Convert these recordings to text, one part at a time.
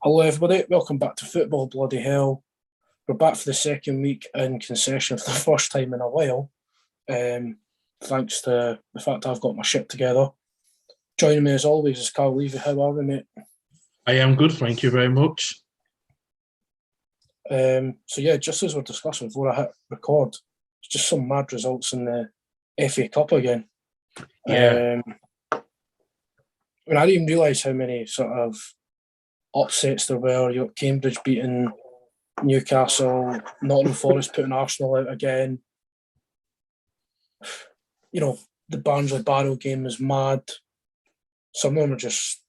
Hello, everybody. Welcome back to Football Bloody Hell. We're back for the second week in concession for the first time in a while, thanks to the fact I've got my shit together. Joining me as always is Karl. How are we, mate? I am good, thank you very much. Just as we're discussing before I hit record, it's just some mad results in the FA Cup again. Yeah. I didn't even realise how many sort of upsets there were. You got Cambridge beating Newcastle, Nottingham Forest putting Arsenal out again. You know, the Barnsley-Barrow game was mad. Some of them are just,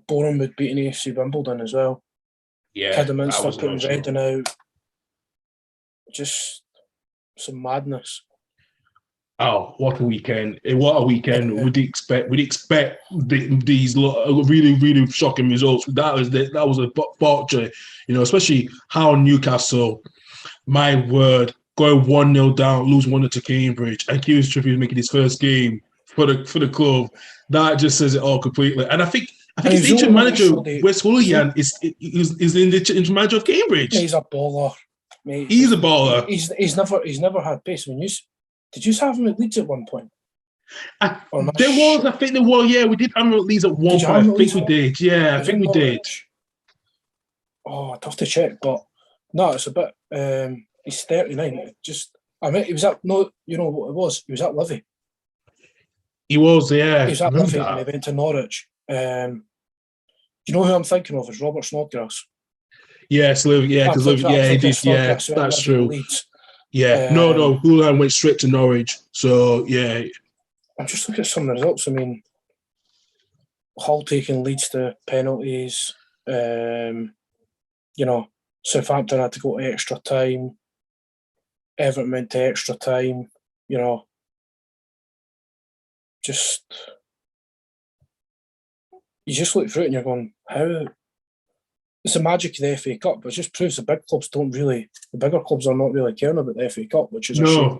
Bournemouth beating AFC Wimbledon as well. Yeah, Kidderminster putting Reading out. Just some madness. Oh, what a weekend! What a weekend! We'd expect these really, really shocking results. That was a fortune, especially how Newcastle, my word, going 1-0 down, lose 1-0 to Cambridge, and Kieran Trippier making his first game for the club. That just says it all completely. And I think his interim manager, Wes Hooligan, is the interim manager of Cambridge. He's a baller, mate. He's a baller. He's never had pace. Did you have him at Leeds at one point? I think there was. Yeah, we did have him at Leeds at one point. I think we did. Yeah, I think we did. Oh, tough to check, but no, it's a bit. He's 39. He was at you know what it was? He was at Livy. He was, yeah. He was at Livy and he went to Norwich. Do you know who I'm thinking of? Is Robert Snodgrass. Yes, Livy. Yeah, because Livy. Yeah, he did. Yeah, that's true. Leeds. Yeah, no. Hooligan went straight to Norwich. So, yeah. I'm just looking at some of the results. I mean, Hull taking Leeds to penalties. Southampton had to go to extra time. Everton went to extra time. You just look through it and you're going, how? It's the magic of the FA Cup, but it just proves the bigger clubs are not really caring about the FA Cup, which is a shame.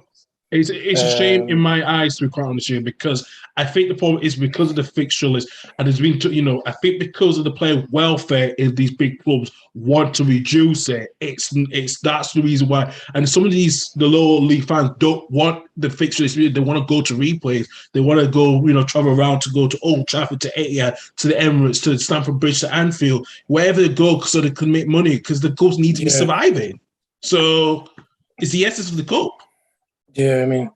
It's a shame in my eyes, to be quite honest with you, because I think the problem is because of the fixture list, and there's been, I think because of the player welfare in these big clubs want to reduce it. That's the reason why. And some of the lower league fans don't want the fixture list. They want to go to replays. They want to go, travel around to go to Old Trafford, to Etihad, to the Emirates, to Stamford Bridge, to Anfield, wherever they go, so they can make money, because the clubs need to be surviving. So it's the essence of the cup. Yeah, I mean,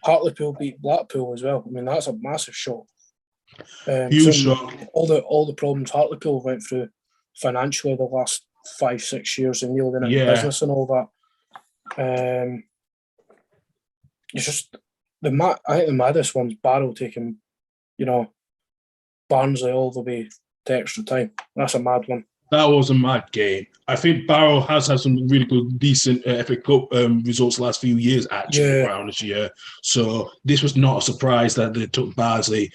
Hartlepool beat Blackpool as well. I mean, that's a massive shock. Huge shock. All the problems Hartlepool went through financially the last 5-6 years and nearly in business and all that. It's just I think the maddest one's Barrow taking, Barnsley all the way to extra time. That's a mad one. That was a mad game. I think Barrow has had some really good, decent FA Cup results the last few years, actually, around this year. So this was not a surprise that they took Barnsley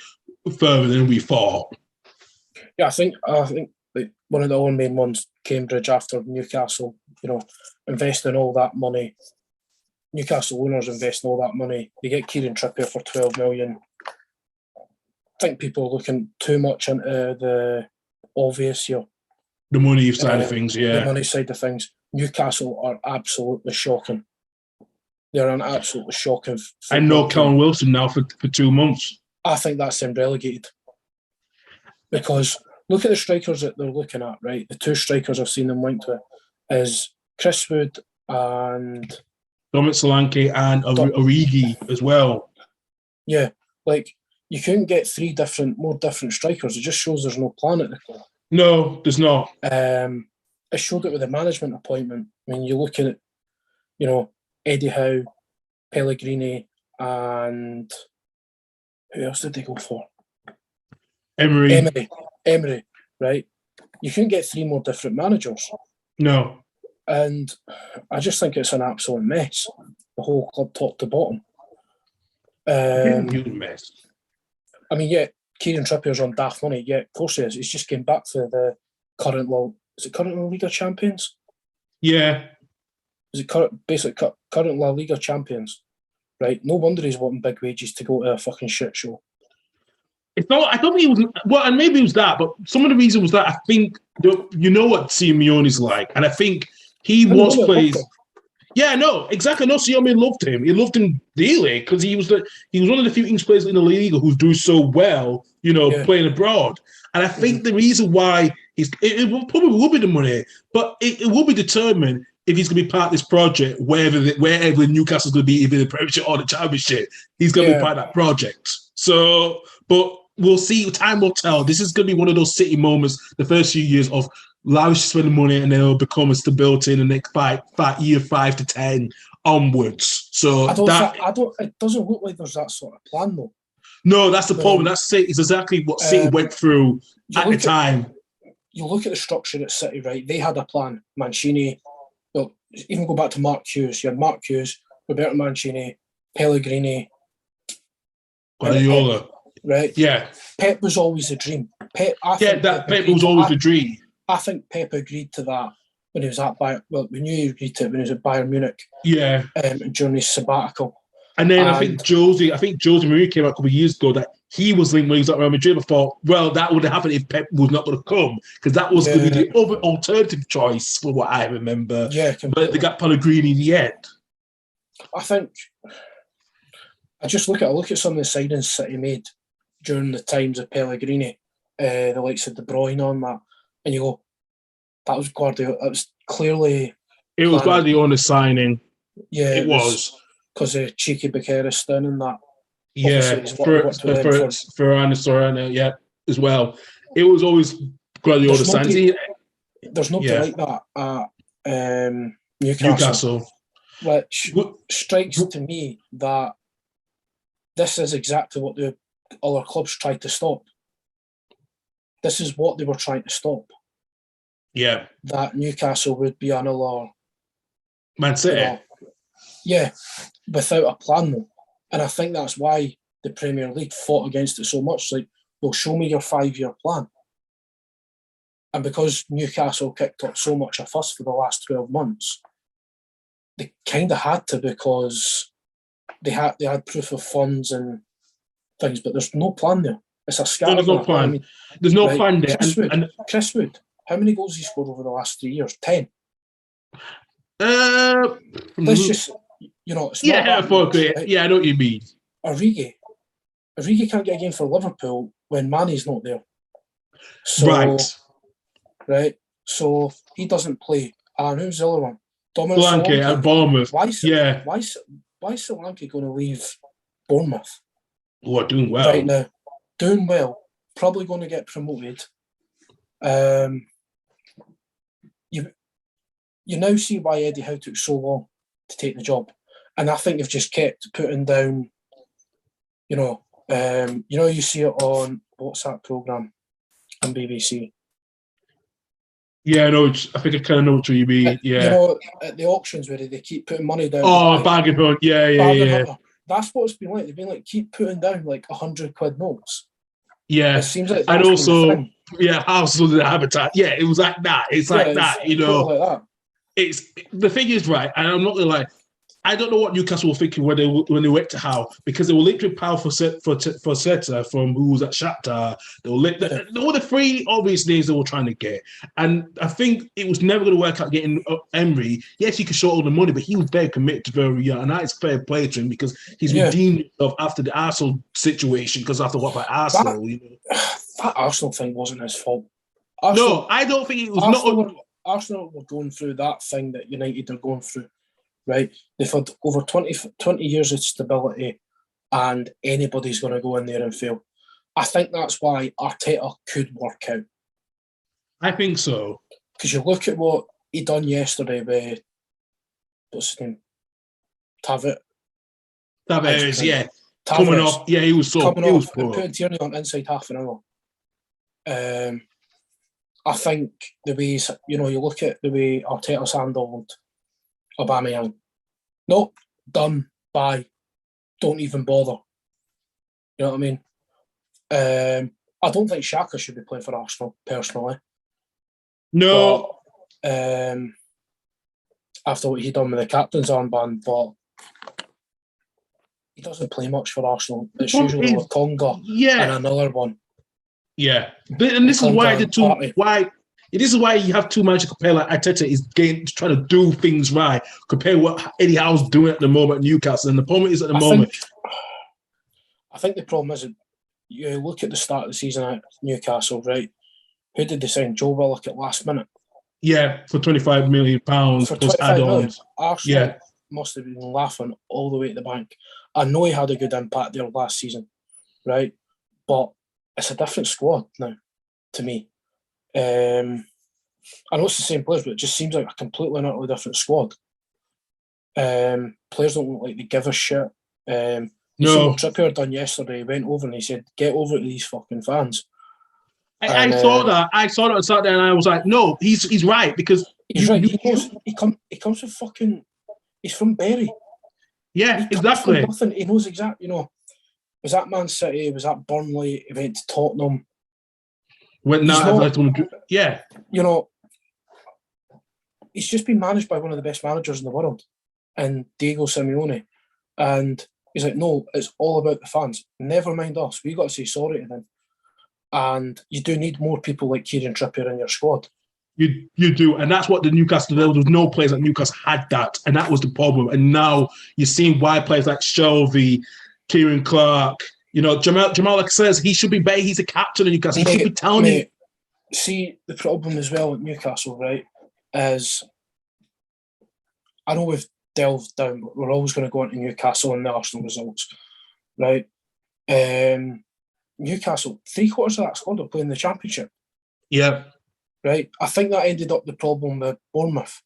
further than we thought. Yeah, I think like one of the other main ones, Cambridge after Newcastle, investing all that money. Newcastle owners investing all that money. They get Kieran Trippier for 12 million. I think people are looking too much into the obvious here. The money side of things, yeah. The money side of things. Newcastle are absolutely shocking. They're an absolutely shocking. I know Callum Wilson now for 2 months. I think that's them relegated. Because look at the strikers that they're looking at, right? The two strikers I've seen them linked with is Chris Wood and Dominic Solanke and Origi as well. Yeah, like you couldn't get more different strikers. It just shows there's no plan at the club. No, there's not. It showed it with the management appointment. I mean, you're looking at, Eddie Howe, Pellegrini, and who else did they go for? Emery, right? You couldn't get 3 more different managers. No. And I just think it's an absolute mess, the whole club top to bottom. Huge mess. I mean, yeah, Kieran Trippier's on daft money. Yeah, of course he is. He's just came back for the current La Liga champions? Yeah. Is it current La Liga champions? Right. No wonder he's wanting big wages to go to a fucking shit show. It's not. I don't think it was. Well, and maybe it was that, but some of the reason was that I think you know what Simeone's like, and I think he wants players. Yeah, no, exactly. No, Simeone loved him. He loved him dearly because he was one of the few English players in the league who's doing so well, playing abroad. And I think the reason why it probably will be the money, but it will be determined if he's going to be part of this project, wherever Newcastle's going to be, either the Premiership or the Championship, he's going to be part of that project. So, but we'll see. Time will tell. This is going to be one of those City moments, the first few years of lavish spending money, and then it'll become a stability in the next year 5 to 10 onwards. So it doesn't look like there's that sort of plan though. No, that's the problem. That's City. It's exactly what City went through at the time. You look at the structure at City, right? They had a plan. Mancini. Well, even go back to Mark Hughes. You had Mark Hughes, Roberto Mancini, Pellegrini, Guardiola. Right? Yeah. Pep was always a dream. Pep was always the dream. I think Pep agreed to that when he was at Bayern. Well, we knew he agreed to it when he was at Bayern Munich. Yeah. During his sabbatical. And then I think Jose Mourinho came out a couple of years ago that he was linked when he was at Real Madrid. I thought, well, that would have happened if Pep was not going to come, because that was going to be the other alternative choice for what I remember. Yeah, completely. But they got Pellegrini in the end. I think I look at some of the signings City made during the times of Pellegrini, the likes of De Bruyne on that, and you go, that was Guardiola. It was clearly. It was Guardiola's signing. Yeah, it was. Because of cheeky Buchareston and that. Yeah, for Sorana, yeah, as well. It was always Guardiola signs. There's nobody like that at Newcastle. Which strikes to me that this is exactly what the other clubs tried to stop. This is what they were trying to stop. Yeah. That Newcastle would be another Man City. Without a plan though. And I think that's why the Premier League fought against it so much. Like, well, show me your 5-year plan. And because Newcastle kicked up so much a fuss for the last 12 months, they kind of had to, because they had proof of funds and things, but there's no plan there. It's a scatter. There's no plan. I mean, there's no plan there. Chris Wood, how many goals he scored over the last 3 years? 10. Let's just, it's not right? I know what you mean. Origi can't get a game for Liverpool when Mane's not there. So, right. So he doesn't play. And who's the other one? Solanke at Bournemouth. Why is Solanke going to leave Bournemouth? Doing well. Right now. Doing well. Probably going to get promoted. You now see why Eddie Howe took so long to take the job. And I think they've just kept putting down, you see it on, what's that programme on BBC? Yeah, I know. I think I kind of know what you mean. Yeah. At the auctions where they keep putting money down. Oh, bargain hunt. Yeah. That's what it's been like. They've been like, keep putting down like 100 quid notes. Yeah. It seems like and also, House of the Habitat. Yeah, it was like that. It's like that, Like that. It's the thing is, right, and I'm not gonna lie, I don't know what Newcastle were thinking when they went to Howe, because they were linked with Powell for Seta from who was at Shakhtar. They were the three obvious names they were trying to get, and I think it was never going to work out getting Emery. Yes, he could short all the money, but he was very committed to Villarreal, and that's fair play to him, because he's redeemed himself after the Arsenal situation. Because after what by Arsenal, that Arsenal thing wasn't his fault. No, I don't think it was. Arsenal were going through that thing that United are going through, right? They've had over 20 years of stability, and anybody's going to go in there and fail. I think that's why Arteta could work out. I think so. Because you look at what he done yesterday with, what's his name? Tavares, yeah. Coming off, he was so... Coming off and putting Tierney on inside half an hour. I think the ways, you look at the way Arteta's handled Aubameyang. Nope, done, bye. Don't even bother. You know what I mean? I don't think Xhaka should be playing for Arsenal, personally. No. But, after what he done with the captain's armband, but he doesn't play much for Arsenal. It's usually with Conga and another one. Yeah, and this is why this is why you have two managers compare like Arteta is trying to do things right. Compare what Eddie Howe's doing at the moment at Newcastle, and the problem is at the moment. I think the problem is you look at the start of the season at Newcastle, right? Who did they sign? Joe Willock at last minute. Yeah, for £25 million plus add-ons. Arsenal must have been laughing all the way to the bank. I know he had a good impact there last season, right? But it's a different squad now, to me. I know it's the same players, but it just seems like a completely and utterly different squad. Players don't look like they give a shit. You see what Trippier done yesterday. He went over and he said, "Get over to these fucking fans." I saw that. I saw that on Saturday, and I was like, "No, he's right because he's right." He comes from fucking. He's from Bury. Yeah, exactly. Nothing. He knows exactly. You know, was that Man City? Was that Burnley? He went to Tottenham. Yeah. You know, he's just been managed by one of the best managers in the world, and Diego Simeone, and he's like, "No, it's all about the fans. Never mind us. We got to say sorry to them." And you do need more people like Kieran Trippier in your squad. You do, and that's what the Newcastle. There was no players at Newcastle had that, and that was the problem. And now you're seeing why players like Shelvey, Kieran Clark, you know, Jamal like says he should be better. He's a captain of Newcastle. He should be telling you. See, the problem as well at Newcastle, right, is I know we've delved down, but we're always going to go into Newcastle and the Arsenal results, right? Newcastle, 3/4 of that squad are playing the Championship. Yeah. Right? I think that ended up the problem with Bournemouth.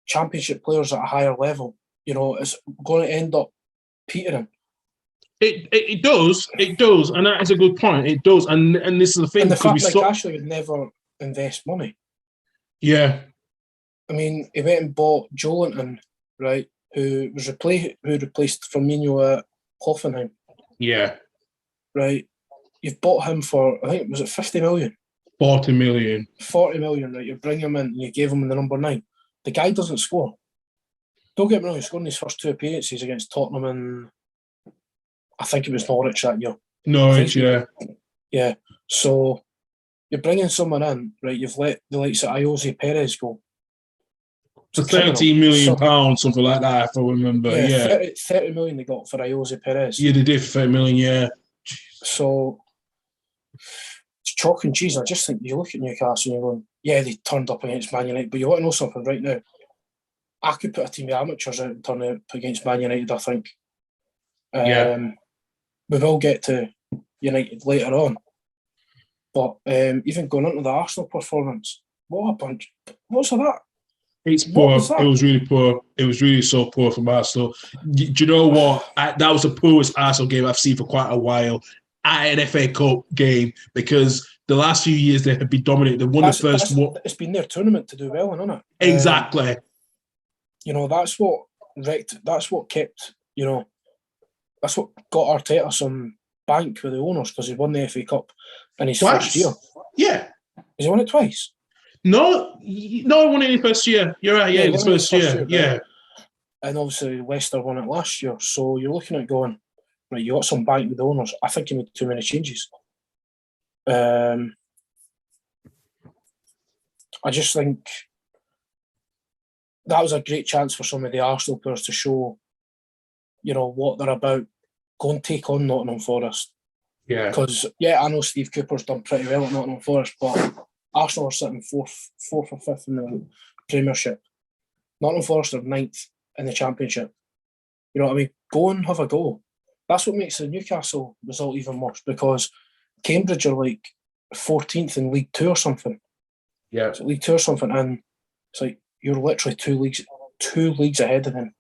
Championship players at a higher level, you know, it's going to end up petering. It does, and that is a good point. It does, and this is the thing. And the fact that Ashley would never invest money. Yeah. I mean, he went and bought Joelinton, right, who replaced Firmino at Hoffenheim. Yeah. Right? You've bought him for, I think, was it 50 million? 40 million. 40 million, right? You bring him in and you gave him the number 9. The guy doesn't score. Don't get me wrong, he scored in his first 2 appearances against Tottenham and I think it was Norwich that year. Norwich, yeah. Yeah. So you're bringing someone in, right? You've let the likes of Iose Perez go. For £13 million, something like that, if I remember. Yeah. 30 million they got for Iose Perez. Yeah, they did for 30 million, yeah. So it's chalk and cheese. I just think you look at Newcastle and you're going, yeah, they turned up against Man United, but you want to know something right now? I could put a team of amateurs out and turn up against Man United, I think. We will get to United later on. But even going into the Arsenal performance, what a bunch. What's that? It's poor. It was really poor. It was really so poor from Arsenal. Do you know what? That was the poorest Arsenal game I've seen for quite a while at an FA Cup game because the last few years they have been dominating. They won the first one. It's been their tournament to do well in, isn't it? Exactly. You know, that's what kept, you know, that's what got Arteta some bank with the owners because he won the FA Cup in his first year. Yeah. Has he won it twice? No, he won it in his first year. You're right, yeah, his first year. Yeah. And obviously Leicester won it last year. So you're looking at going, right, you got some bank with the owners. I think you made too many changes. I just think that was a great chance for some of the Arsenal players to show, you know, what they're about. Go and take on Nottingham Forest. Yeah. Because, I know Steve Cooper's done pretty well at Nottingham Forest, but Arsenal are sitting fourth or fifth in the Premiership. Nottingham Forest are 9th in the Championship. You know what I mean? Go and have a go. That's what makes the Newcastle result even worse because Cambridge are like 14th in League 2 or something. Yeah. So League 2 or something, and it's like you're literally two leagues ahead of them.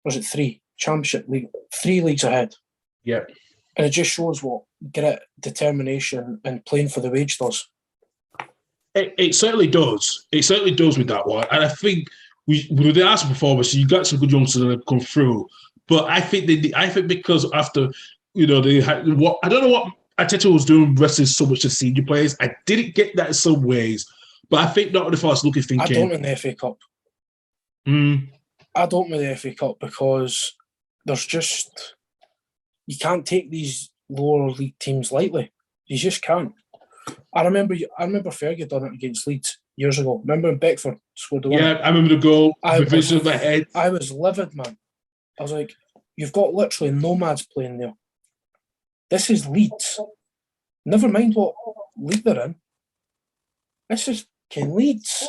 Or is it 3? Championship League, 3 leagues ahead. Yeah. And it just shows what grit, determination, and playing for the wage does. It certainly does. It certainly does with that one. And I think we asked before, so you got some good youngsters that have come through. But I think because after, you know, they had what I don't know what Arteta was doing resting so much to senior players. I didn't get that in some ways. But I think not the first looking thinking. I don't in the FA Cup. I don't with the FA Cup because there's just, you can't take these lower league teams lightly. You just can't. I remember Fergie done it against Leeds years ago. Remember when Beckford scored the winner? Yeah, I remember the goal. I I was livid, man. I was like, you've got literally nomads playing there. This is Leeds. Never mind what league they're in. This is Leeds.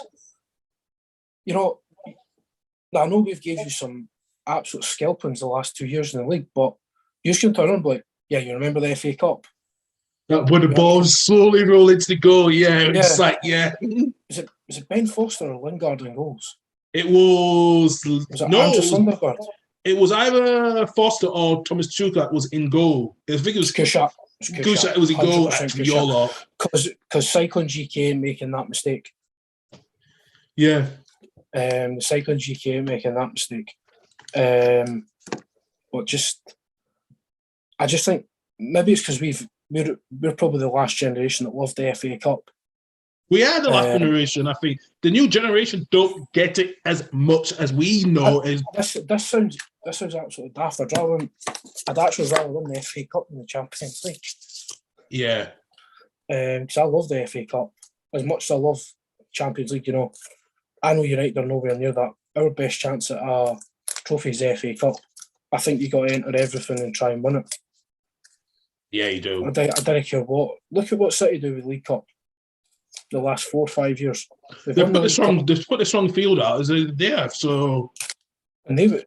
You know, I know we've gave you some absolute scalpings the last 2 years in the league, but you can turn around and be like, yeah, you remember the FA Cup? When the ball slowly roll into the goal, it's like, Was it Ben Foster or Lingard in goals? It was Andrew Sundergaard? It was either Foster or Thomas Tuchel that was in goal. I think it was Kushat. It was in goal at Yolo. Because Cycling GK ain't making that mistake. Yeah. The Cycling GK ain't making that mistake. But I just think maybe it's because we're probably the last generation that loved the FA Cup. We are the last generation. I think the new generation don't get it as much as we know. This sounds absolutely daft. I'd actually rather win the FA Cup than the Champions League. Yeah. Because I love the FA Cup as much as I love Champions League. You know, I know United are nowhere near that. Our best chance at a trophy is the FA Cup. I think you got to enter everything and try and win it. Yeah, you do. I don't care what. Look at what City do with League Cup. The last 4 or 5 years, they've put the strong field out as they have. So, and they were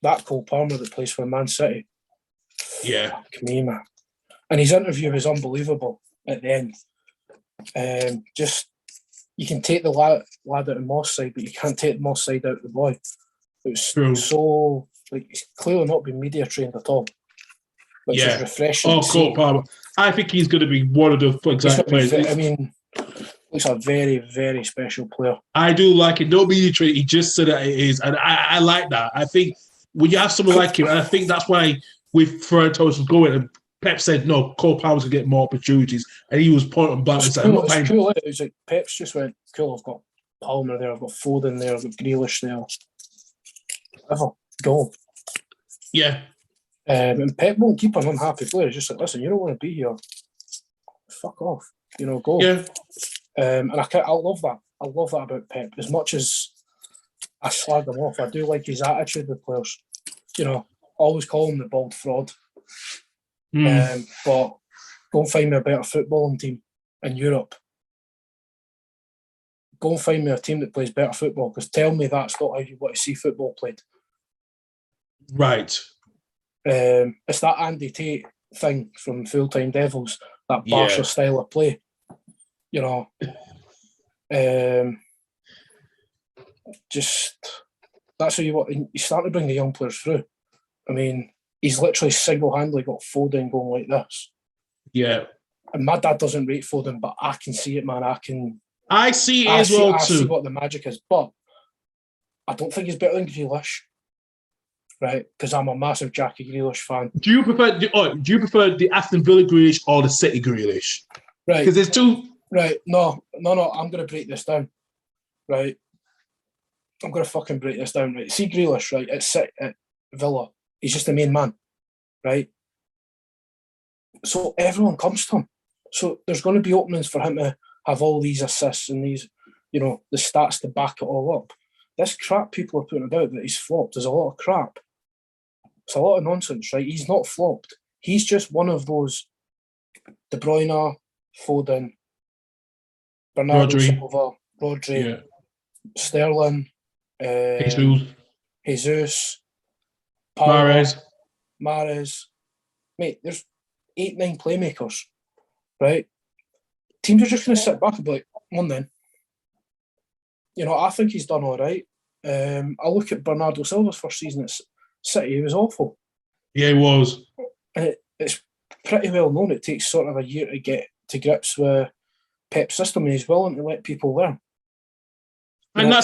that Cole Palmer that plays for Man City. Yeah, fuck me, man. And his interview was unbelievable at the end. Just you can take the lad out of Moss side, but you can't take the Moss side out of the boy. It was so like he's clearly not been media trained at all. Which is refreshing. Oh, Cole Palmer. I think he's going to be one of the exact players. He's a very, very special player. I do like it. No media trained. He just said that it is, and I like that. I think when you have someone like him, and I think that's why with Ferran Torres was going, and Pep said no, Cole Palmer's going to get more opportunities, and he was pointing back and saying, "It's cool." It was like Pep's just went, "Cool, I've got Palmer there, I've got Foden there, I've got Grealish there. Whatever, go." Yeah. And Pep won't keep an unhappy player. He's just like, listen, you don't want to be here. Fuck off. You know, go. Yeah. And I love that. I love that about Pep. As much as I slag him off, I do like his attitude with players. You know, always call him the bald fraud. But go and find me a better footballing team in Europe. Go and find me a team that plays better football, because tell me that's not how you want to see football played. Right. It's that Andy Tate thing from Full Time Devils, that Barca style of play. You know, just that's how you want. You start to bring the young players through. I mean, he's literally single-handedly got Foden going like this. Yeah. And my dad doesn't rate Foden, but I can see it, man. I see it as well too. I see what the magic is, but I don't think he's better than Grealish. Right, because I'm a massive Jackie Grealish fan. Do you prefer the Aston Villa Grealish or the City Grealish? Right, because there's two. Right, no. I'm going to break this down. Right, I'm going to fucking break this down. Right, see Grealish, right? At Villa, he's just the main man, right? So everyone comes to him. So there's going to be openings for him to have all these assists and these, you know, the stats to back it all up. This crap people are putting about that he's flopped is a lot of crap. It's a lot of nonsense, right? He's not flopped. He's just one of those De Bruyne, Foden, Bernardo Silva, Rodri, Sterling, Jesus, Mahrez. Mate, there's 8-9 playmakers, right? Teams are just going to sit back and be like, come on then. You know, I think he's done all right. I look at Bernardo Silva's first season at City, he was awful. Yeah, he was. And it's pretty well known it takes sort of a year to get to grips with Pep's system, and he's willing to let people learn. Ferran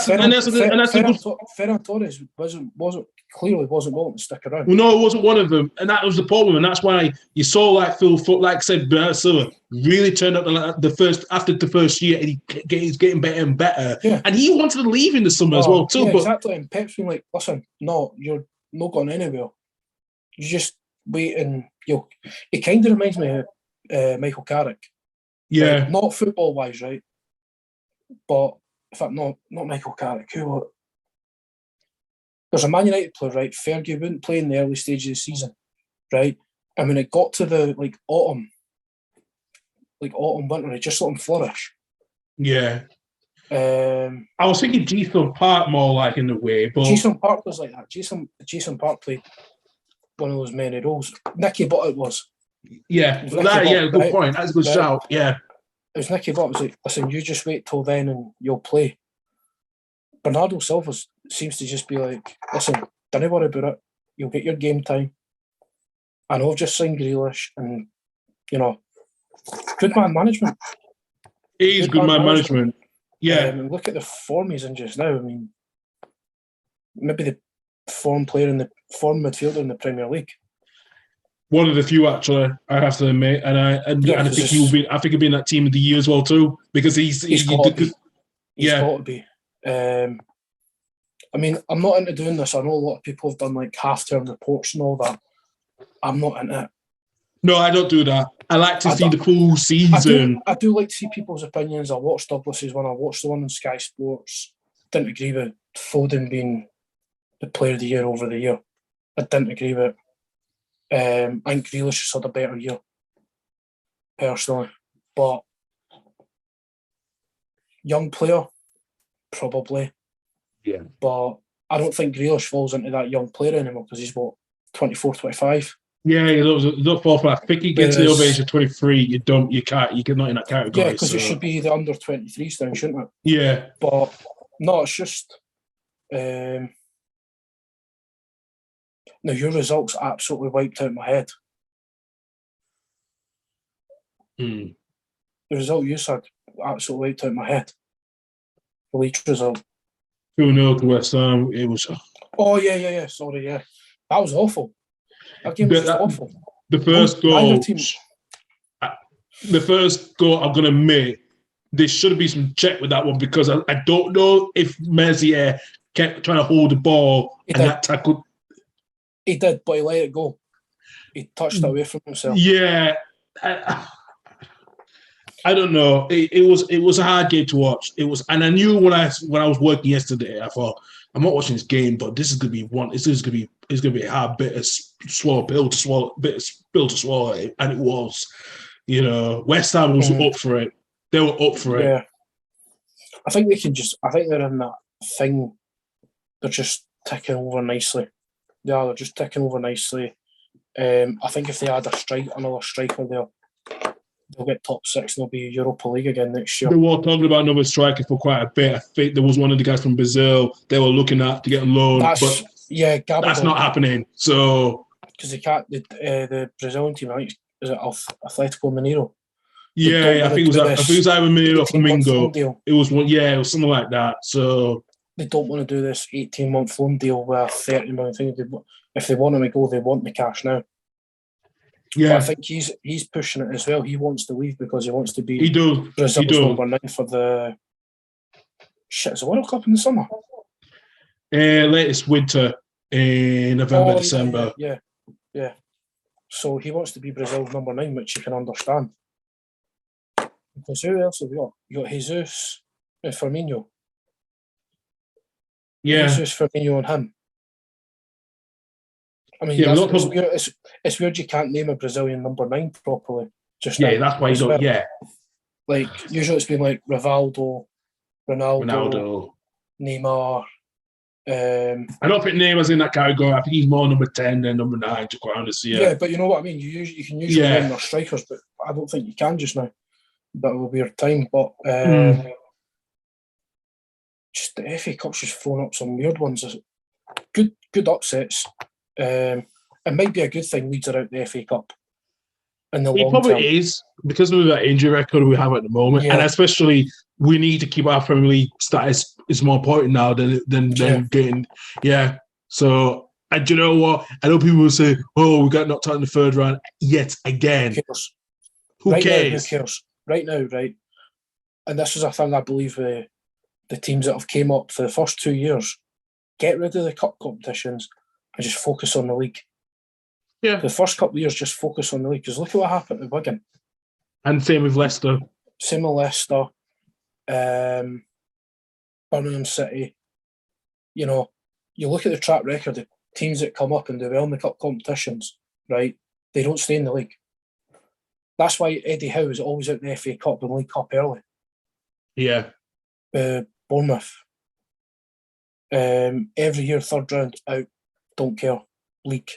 Torres wasn't willing to stick around. Well, no, it wasn't one of them, and that was the problem, and that's why you saw like Phil Foot, like I said, Bernardo Silva really turned up after the first year, and he's getting better and better. Yeah. And he wanted to leave in the summer as well too. Yeah, exactly. And Pep's been like, "Listen, no, you're not gone anywhere. You just wait and it kind of reminds me of Michael Carrick. Yeah. Right? Not football wise, right? But in fact, not Michael Carrick. Who? There's a Man United player, right? Fergie wouldn't play in the early stages of the season, right? And when it got to the autumn, winter, it just let him flourish. Yeah. I was thinking Jason Park more like in the way, but Jason Park was like that. Jason Park played one of those many roles. Nicky Butt was. Yeah, good point. That's a good shout. Yeah. It was Nicky Butt was like, listen, you just wait till then and you'll play. Bernardo Silva seems to just be like, listen, don't worry about it. You'll get your game time. I know I've just signed Grealish and, good man management. He's good man management. Yeah. And look at the form he's in just now. I mean, maybe the form midfielder in the Premier League. One of the few, actually, I have to admit, and I think he'll be. I think he'll be in that team of the year as well too, because he's got to be. He's got to be. I mean, I'm not into doing this. I know a lot of people have done like half-term reports and all that. I'm not into it. No, I don't do that. I like to see the full season. I do like to see people's opinions. I watched Douglas's one. I watched the one on Sky Sports. Didn't agree with Foden being the player of the year over the year. I didn't agree with it. I think Grealish has had a better year, personally. But young player, probably. Yeah. But I don't think Grealish falls into that young player anymore because he's, 24, 25? Yeah, he don't fall for that. I think he gets to the age of 23. You're not in that category. Yeah, because it should be the under 23s then, shouldn't it? Yeah. But no, it's just now your results absolutely wiped out my head. The result you said absolutely wiped out my head. The Leeds result. 2-0 to West Ham. It was. Oh yeah. Sorry, yeah, that was awful. That game was just awful. The first goal. The first goal, I'm gonna admit, there should be some check with that one because I don't know if Mercier kept trying to hold the ball that tackle. He did, but he let it go. He touched it away from himself. Yeah. I don't know. It was a hard game to watch. It was, and I knew when I was working yesterday, I thought I'm not watching this game, but this is gonna be a hard pill to swallow, and it was. West Ham was up for it. They were up for it. Yeah, I think they're in that thing. They're just ticking over nicely. Yeah, they're just ticking over nicely. I think if they add another striker there, they'll get top 6 and they'll be Europa League again next year. They were talking about another striker for quite a bit. I think there was one of the guys from Brazil they were looking at to get on loan. That's not happening. So because they can't. The Brazilian team, I think, is it Atletico Mineiro? Yeah, I think it was either Mineiro or Flamengo. It was one. Yeah, it was something like that. So they don't want to do this 18-month loan deal with a 30 million thing. If they want him to go, they want the cash now. Yeah, but I think he's pushing it as well. He wants to leave because he wants to be Brazil's number 9 for the is the World Cup in the summer? Latest winter in November, December. Yeah. So he wants to be Brazil's number 9, which you can understand. Because who else have we got? You got Jesus and Firmino. Yeah. Jesus, Firmino and him. I mean, it's weird you can't name a Brazilian number 9 properly. Just now. That's why you don't. Yeah. Like, usually it's been like Rivaldo, Ronaldo. Neymar. I don't think Neymar's in that category. I think he's more number 10 than number 9, to quite honestly. Yeah, but you know what I mean? You can usually name their strikers, but I don't think you can just now. Bit of a weird time, but just the FA Cup's just thrown up some weird ones. Good upsets. It might be a good thing Leeds are out the FA Cup in the long term. It probably is, because of that injury record we have at the moment, and especially we need to keep our Premier League status is more important now than getting. Yeah. So, and you know what? I know people will say, "Oh, we got knocked out in the third round yet again." Who cares? Who cares? Right now, right? And this is a thing I believe the teams that have came up for the first 2 years, get rid of the cup competitions and just focus on the league. Yeah. The first couple of years, just focus on the league. Because look at what happened to Wigan. And same with Leicester. Same with Leicester. Birmingham City. You know, you look at the track record of teams that come up and do well in the cup competitions, right? They don't stay in the league. That's why Eddie Howe is always out in the FA Cup and League Cup early. Yeah. Bournemouth. Every year, third round, out, don't care, league.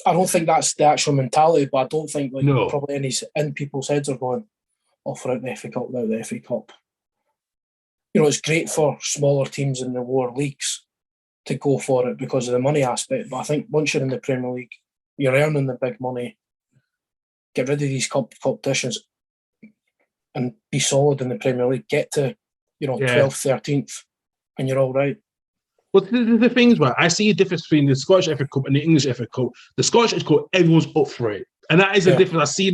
I don't think that's the actual mentality, but I don't think probably any in people's heads are going, for out the FA Cup without the FA Cup. You know, it's great for smaller teams in the lower leagues to go for it because of the money aspect, but I think once you're in the Premier League, you're earning the big money. Get rid of these competitions and be solid in the Premier League. Get to, 12th, 13th, and you're all right. Well, the thing is, right, I see a difference between the Scottish FA Cup and the English FA Cup. The Scottish FA Cup, everyone's up for it. And that is the difference. I see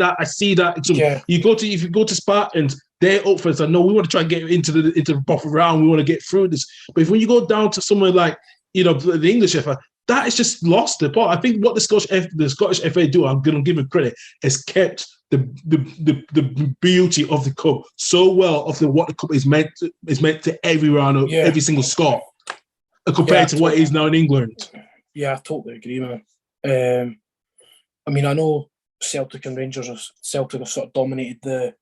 that. So if you go to Spartans, they're up for it. So no, we want to try and get into the bottom round. We want to get through this. But when you go down to somewhere like, the English FA, that is just lost the plot. I think what the Scottish FA do, I'm going to give it credit, has kept the beauty of the cup so well of what the cup is meant to every round of every single Scot compared to what it is now in England. Yeah, I totally agree, man. I mean, I know Celtic and Rangers. Celtic have sort of dominated the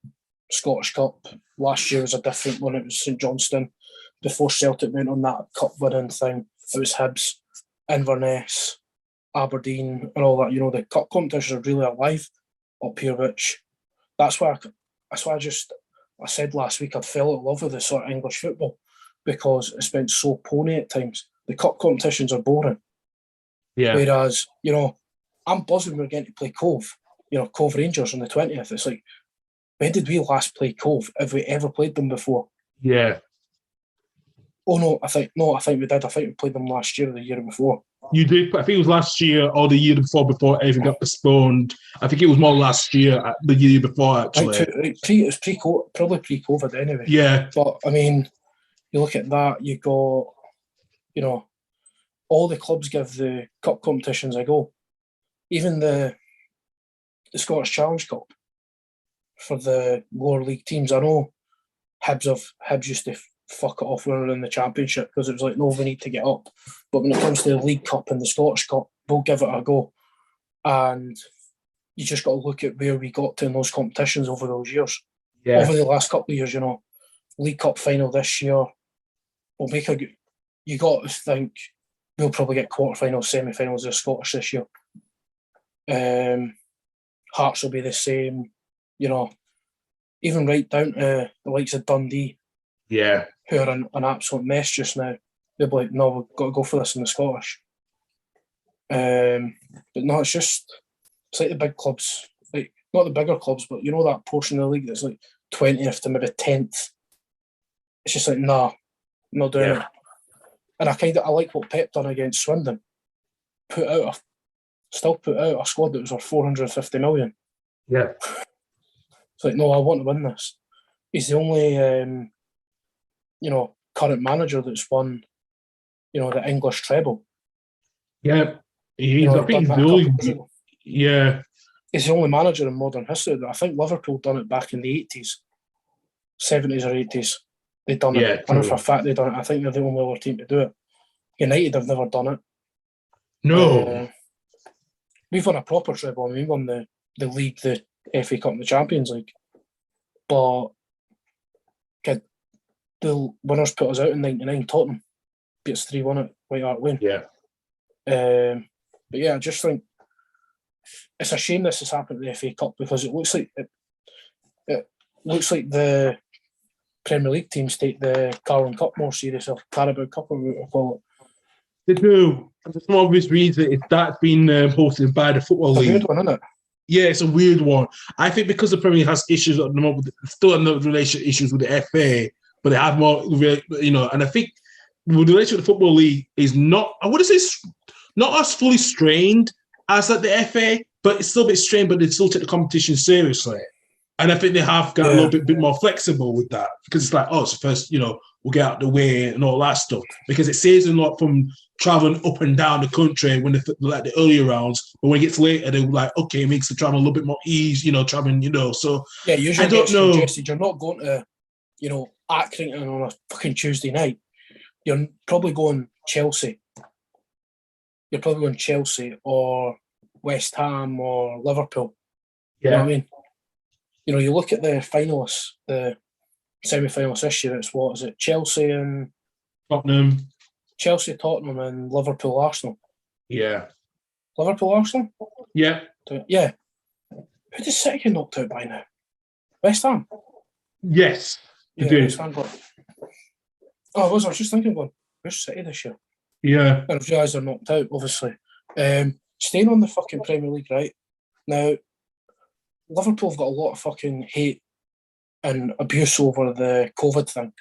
Scottish Cup. Last year was a different one. It was St Johnstone. Before Celtic went on that cup winning thing, it was Hibs, Inverness, Aberdeen, and all that. The cup competitions are really alive up here, which that's why I said last week I fell in love with this sort of English football because it's been so pony at times. The cup competitions are boring. Yeah. Whereas, I'm buzzing we're getting to play Cove, Cove Rangers on the 20th. It's like, when did we last play Cove? Have we ever played them before? Yeah. Oh, no, I think we did. I think we played them last year or the year before. You did. I think it was last year or the year before everything got postponed. I think it was more last year, the year before, actually. It was probably pre-COVID anyway. Yeah. But, I mean, you look at that, you got, all the clubs give the cup competitions a go. Even the Scottish Challenge Cup for the lower league teams. I know Hibs used to fuck it off when we were in the Championship because it was like, no, we need to get up. But when it comes to the League Cup and the Scottish Cup, we'll give it a go. And you just got to look at where we got to in those competitions over those years. Yeah. Over the last couple of years, League Cup final this year. We'll make you got to think we'll probably get quarterfinals, semi-finals of the Scottish this year. Hearts will be the same, even right down to the likes of Dundee. Yeah. Who are an absolute mess just now. They'll be like, no, we've got to go for this in the Scottish. But no, it's like the big clubs, like not the bigger clubs, but that portion of the league that's like 20th to maybe 10th. It's just like, nah, I'm not doing it. And I like what Pep done against Swindon. Still put out a squad that was worth 450 million. Yeah. It's like, no, I want to win this. He's the only, current manager that's won, the English treble. Yeah. He's the only manager in modern history. I think Liverpool done it back in the 80s, 70s or 80s. They done it. I know for a fact they done it. I think they're the only other team to do it. United have never done it. No. We've won a proper treble. I mean, we won the league, the FA Cup and the Champions League. But the winners put us out in 99. Tottenham beat us 3-1 at White Hart Lane. Yeah. But yeah, I just think it's a shame this has happened at the FA Cup because it looks like the Premier League teams take the Carling Cup more serious, or Carabao Cup, or what we call it. They do. And for some obvious reason, that's been hosted by the Football League. It's a weird one, isn't it? Yeah, it's a weird one. I think because the Premier League has issues at the moment, still have no relation issues with the FA, but they have more, and I think the relationship with the Football League is not, I wouldn't say not as fully strained as like the FA, but it's still a bit strained, but they still take the competition seriously. And I think they have got a little bit more flexible with that because it's like, it's the first, we'll get out the way and all that stuff. Because it saves them a lot from traveling up and down the country when they like the earlier rounds. But when it gets later, they're like, okay, it makes the travel a little bit more ease, traveling, So yeah, usually I don't know. You're not going to, Accrington on a fucking Tuesday night. You're probably going Chelsea. You're probably going Chelsea or West Ham or Liverpool. Yeah. You know what I mean? You look at the finalists, the semi-finalists this year, it's what is it? Chelsea, Tottenham, and Liverpool, Arsenal. Yeah. Liverpool, Arsenal? Yeah. Yeah. Who does City get knocked out by now? West Ham? Yes. West Ham got... I was just thinking, where's City this year? Yeah. And I've realised they're knocked out, obviously. Staying on the fucking Premier League, right? Now, Liverpool have got a lot of fucking hate and abuse over the COVID thing.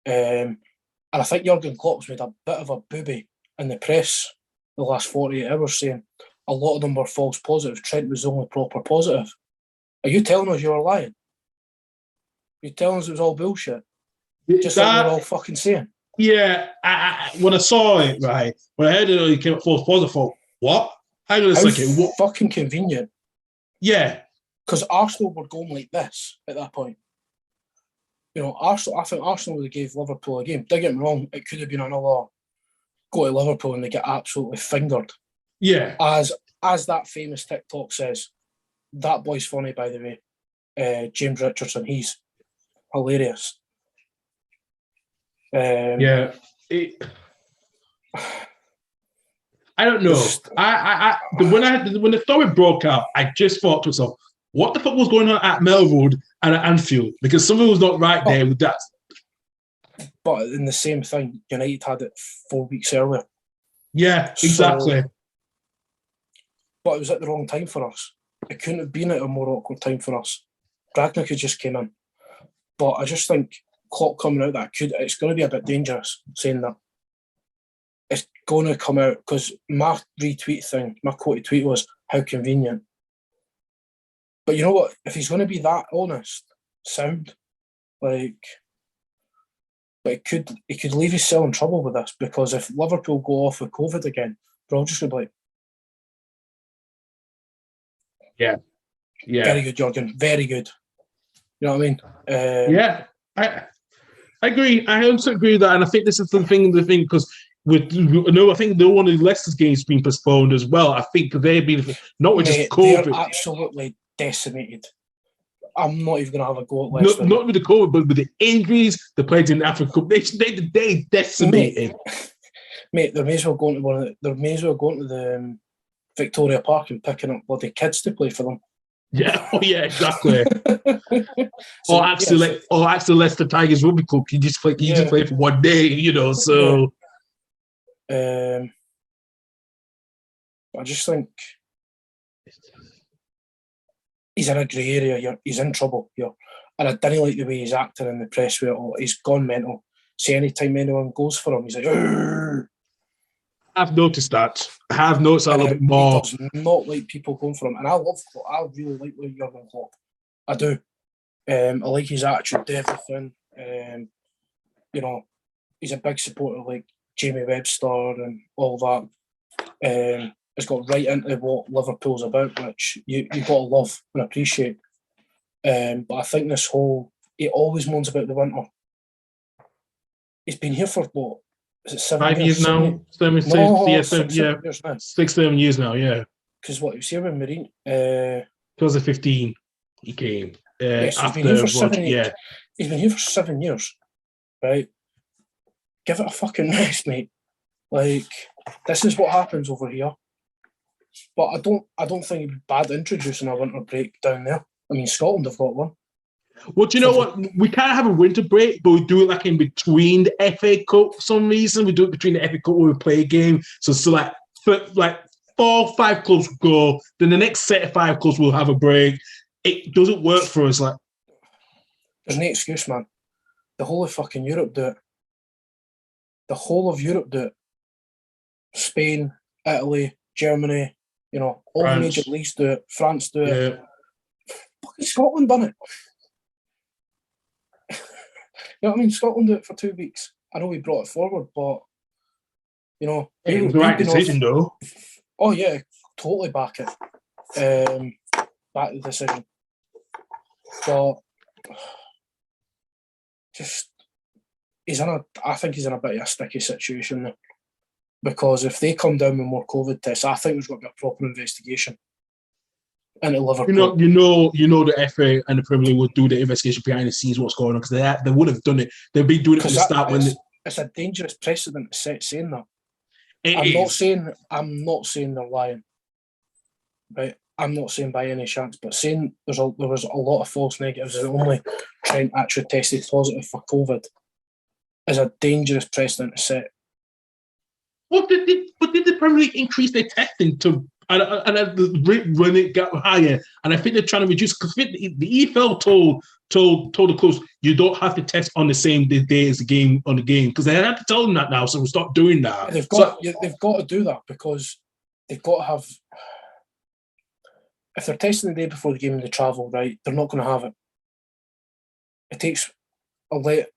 And I think Jurgen Klopp's made a bit of a booby in the press the last 48 hours saying a lot of them were false positive. Trent was the only proper positive. Are you telling us you were lying? You're telling us it was all bullshit? Just like we're all fucking saying. Yeah, when I saw it, right, when I heard it, he came up false positive, I thought, what? Hang on a second. What? Fucking convenient. Yeah. Because Arsenal were going like this at that point. Arsenal. I think Arsenal would have gave Liverpool a game. Don't get me wrong, it could have been another go to Liverpool and they get absolutely fingered. Yeah. As that famous TikTok says, that boy's funny, by the way. James Richardson, he's hilarious. I don't know. When the story broke out, I just thought to myself, what the fuck was going on at Melwood and at Anfield? Because something was not right there with that. But in the same thing, United had it 4 weeks earlier. Yeah, exactly. But it was at the wrong time for us. It couldn't have been at a more awkward time for us. Ragnick had just came in. But I just think Klopp coming out it's going to be a bit dangerous saying that. It's going to come out because my quoted tweet was, how convenient. But you know what? If he's going to be that honest, but he could leave himself in trouble with this because if Liverpool go off with COVID again, they're all just going to be like, yeah. Very good, Jurgen. Very good. You know what I mean? Yeah. I agree. I also agree with that. And I think this is the thing because I think one of the Leicester's games has been postponed as well. I think they've been, not with just COVID. They're absolutely decimated. I'm not even going to have a go at Leicester. Not with the COVID, but with the injuries, the players in the Africa Cup, they decimated. Mate, they may as well go into the Victoria Park and picking up bloody kids to play for them. Yeah, exactly. Or actually, Leicester Tigers Rugby Club. You just play for one day, So, I just think he's in a grey area here. He's in trouble here, and I didn't like the way he's acting in the press with it all. He's gone mental. See, anytime anyone goes for him, he's like, "Arr!" I've noticed that. I have noticed that a little bit more. He does not like people going for him, and I really like Jurgen Klopp. I do. I like his attitude to everything. He's a big supporter like Jamie Webster and all that. It's got right into what Liverpool's about, which you got to love and appreciate. But I think he always moans about the winter. He's been here for what? Is it 5 years now? 7 years now, yeah. Because he was here with Marine. 2015, he came. Yes, he's been here for 7 years. He's been here for 7 years, right? Give it a fucking rest, mate. This is what happens over here. But I don't think it'd be bad introducing a winter break down there. I mean, Scotland have got one. Well, do you know what? We can't have a winter break, but we do it in between the FA Cup for some reason. We do it between the FA Cup where we play a game. So 4 or 5 clubs go. Then the next set of 5 clubs will have a break. It doesn't work for us. There's no excuse, man. The whole of fucking Europe do it. The whole of Europe do it. Spain, Italy, Germany, all the major leagues do it. France do it. Fucking Scotland done it. You know what I mean? Scotland did it for 2 weeks. I know we brought it forward, but you know, it was the right decision, though. Oh yeah, totally back it. Back the decision. But just I think he's in a bit of a sticky situation now. Because if they come down with more COVID tests, I think there's got to be a proper investigation into Liverpool. You know, the FA and the Premier League would do the investigation behind the scenes, what's going on, because they would have done it. They've been doing it from the start. It's a dangerous precedent to set saying that. I'm not saying they're lying, right? I'm not saying by any chance, but saying there was a lot of false negatives and only Trent actually tested positive for COVID is a dangerous precedent to set. But did the Premier League increase their testing to and when it got higher? And I think they're trying to reduce, because the EFL told the clubs you don't have to test on the same day as the game because they had to tell them that now, so we'll stop doing that. They've got to do that because they've got to have. If they're testing the day before the game and they travel, right, they're not going to have it. It takes what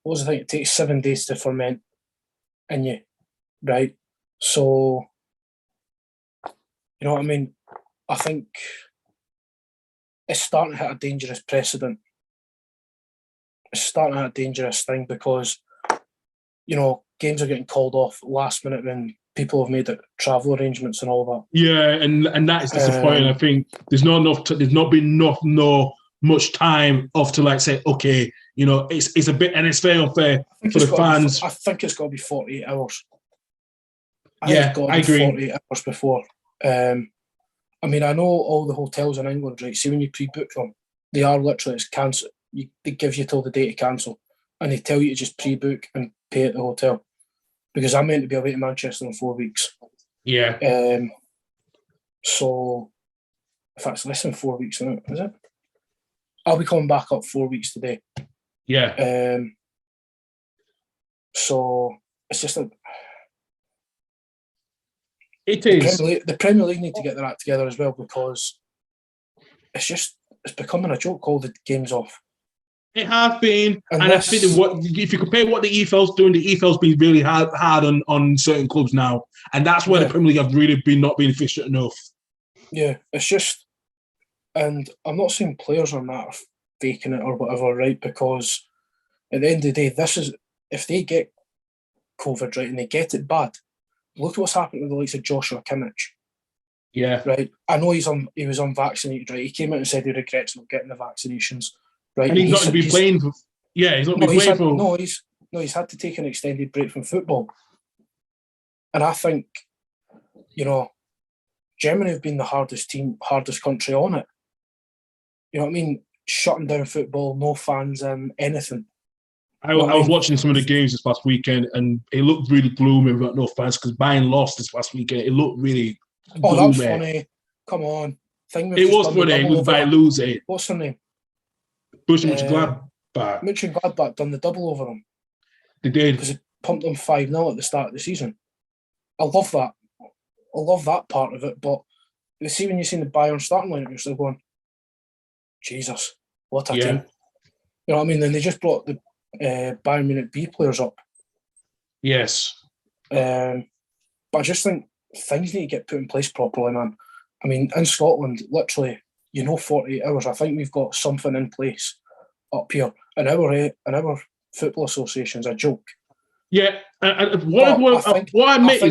was the thing? It takes 7 days to ferment in you, right? So, you know what I mean? I think it's starting to hit a dangerous precedent. It's starting to hit a dangerous thing because, you know, games are getting called off last minute when people have made it travel arrangements and all that. Yeah, and that is disappointing. I think there's not been much time off to like say, okay, you know, it's a bit, and it's very unfair for the fans. I think it's got to be 48 hours. I agree. 48 hours before. I mean, I know all the hotels in England, right? See, when you pre-book them, they are literally, it's cancel. They give you till the day to cancel, and they tell you to just pre-book and pay at the hotel. Because I'm meant to be away to Manchester in 4 weeks. Yeah. So, in fact, it's less than 4 weeks now, is it? I'll be coming back up 4 weeks today. Yeah. So it's just like it is. The Premier League need to get their act together as well, because it's becoming a joke. All the games off. It has been, and I think if you compare what the EFL's doing, the EFL's been really hard on certain clubs now, and that's where the Premier League have really been not being efficient enough. Yeah, it's just, and I'm not saying players are not faking it or whatever, right? Because at the end of the day, if they get COVID, right, and they get it bad, look at what's happened with the likes of Joshua Kimmich. Yeah. Right. I know he was unvaccinated, right? He came out and said he regrets not getting the vaccinations. Right. And he's not going to be playing for. Yeah, he's not going to be playing for. He's had to take an extended break from football. And I think, you know, Germany have been the hardest country on it. You know what I mean? Shutting down football, no fans and anything. I was watching some of the games this past weekend, and it looked really gloomy without no fans, because Bayern lost this past weekend. It looked really gloomy. Oh, that was funny. Come on. It was funny with by losing. What's her name? Borussia Mönchengladbach. Mönchengladbach done the double over them. They did. Because it pumped them 5-0 at the start of the season. I love that. I love that part of it. But you see, when you see the Bayern starting line, you're still going, Jesus, what a team. You know what I mean? Then they just brought the Bayern Munich B players up. Yes. But I just think things need to get put in place properly, man. I mean, in Scotland, literally, 48 hours. I think we've got something in place up here. And our football association's a joke. Yeah, and what I mean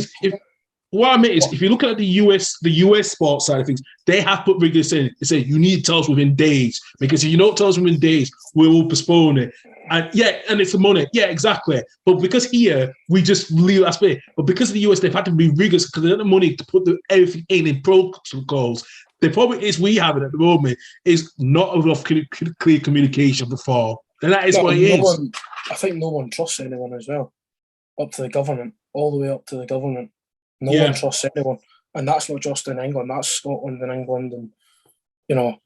is if you look at the US sports side of things, they have put regulars in. They say you need to tell us within days, because if you don't tell us within days, we will postpone it. And it's the money. Yeah, exactly. But because here we just leave last bit. But because of the US, they've had to be rigorous because they have the money to put everything in protocols. The problem is we have it at the moment is not enough clear communication before. And that is what it is. I think no one trusts anyone as well. Up to the government, all the way up to the government. No one trusts anyone. And that's not just in England, that's Scotland and England. And, you know,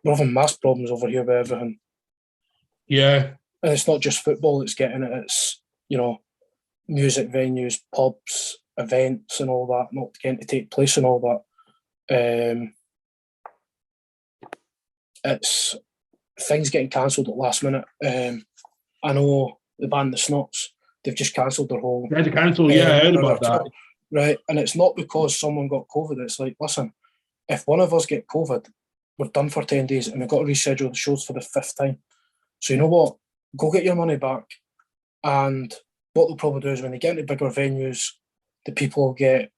we're having mass problems over here with everything. Yeah. And it's not just football that's getting it, it's, you know, music venues, pubs, events and all that, not getting to take place and all that. it's things getting cancelled at last minute. I know the band The Snots, they've just cancelled their whole. They had to cancel. Yeah, I heard about that. Right, and it's not because someone got COVID. It's like, listen, if one of us get COVID, we're done for 10 days, and we've got to reschedule the shows for the 5th time. So you know what? Go get your money back, and what they'll probably do is when they get into bigger venues, the people will get,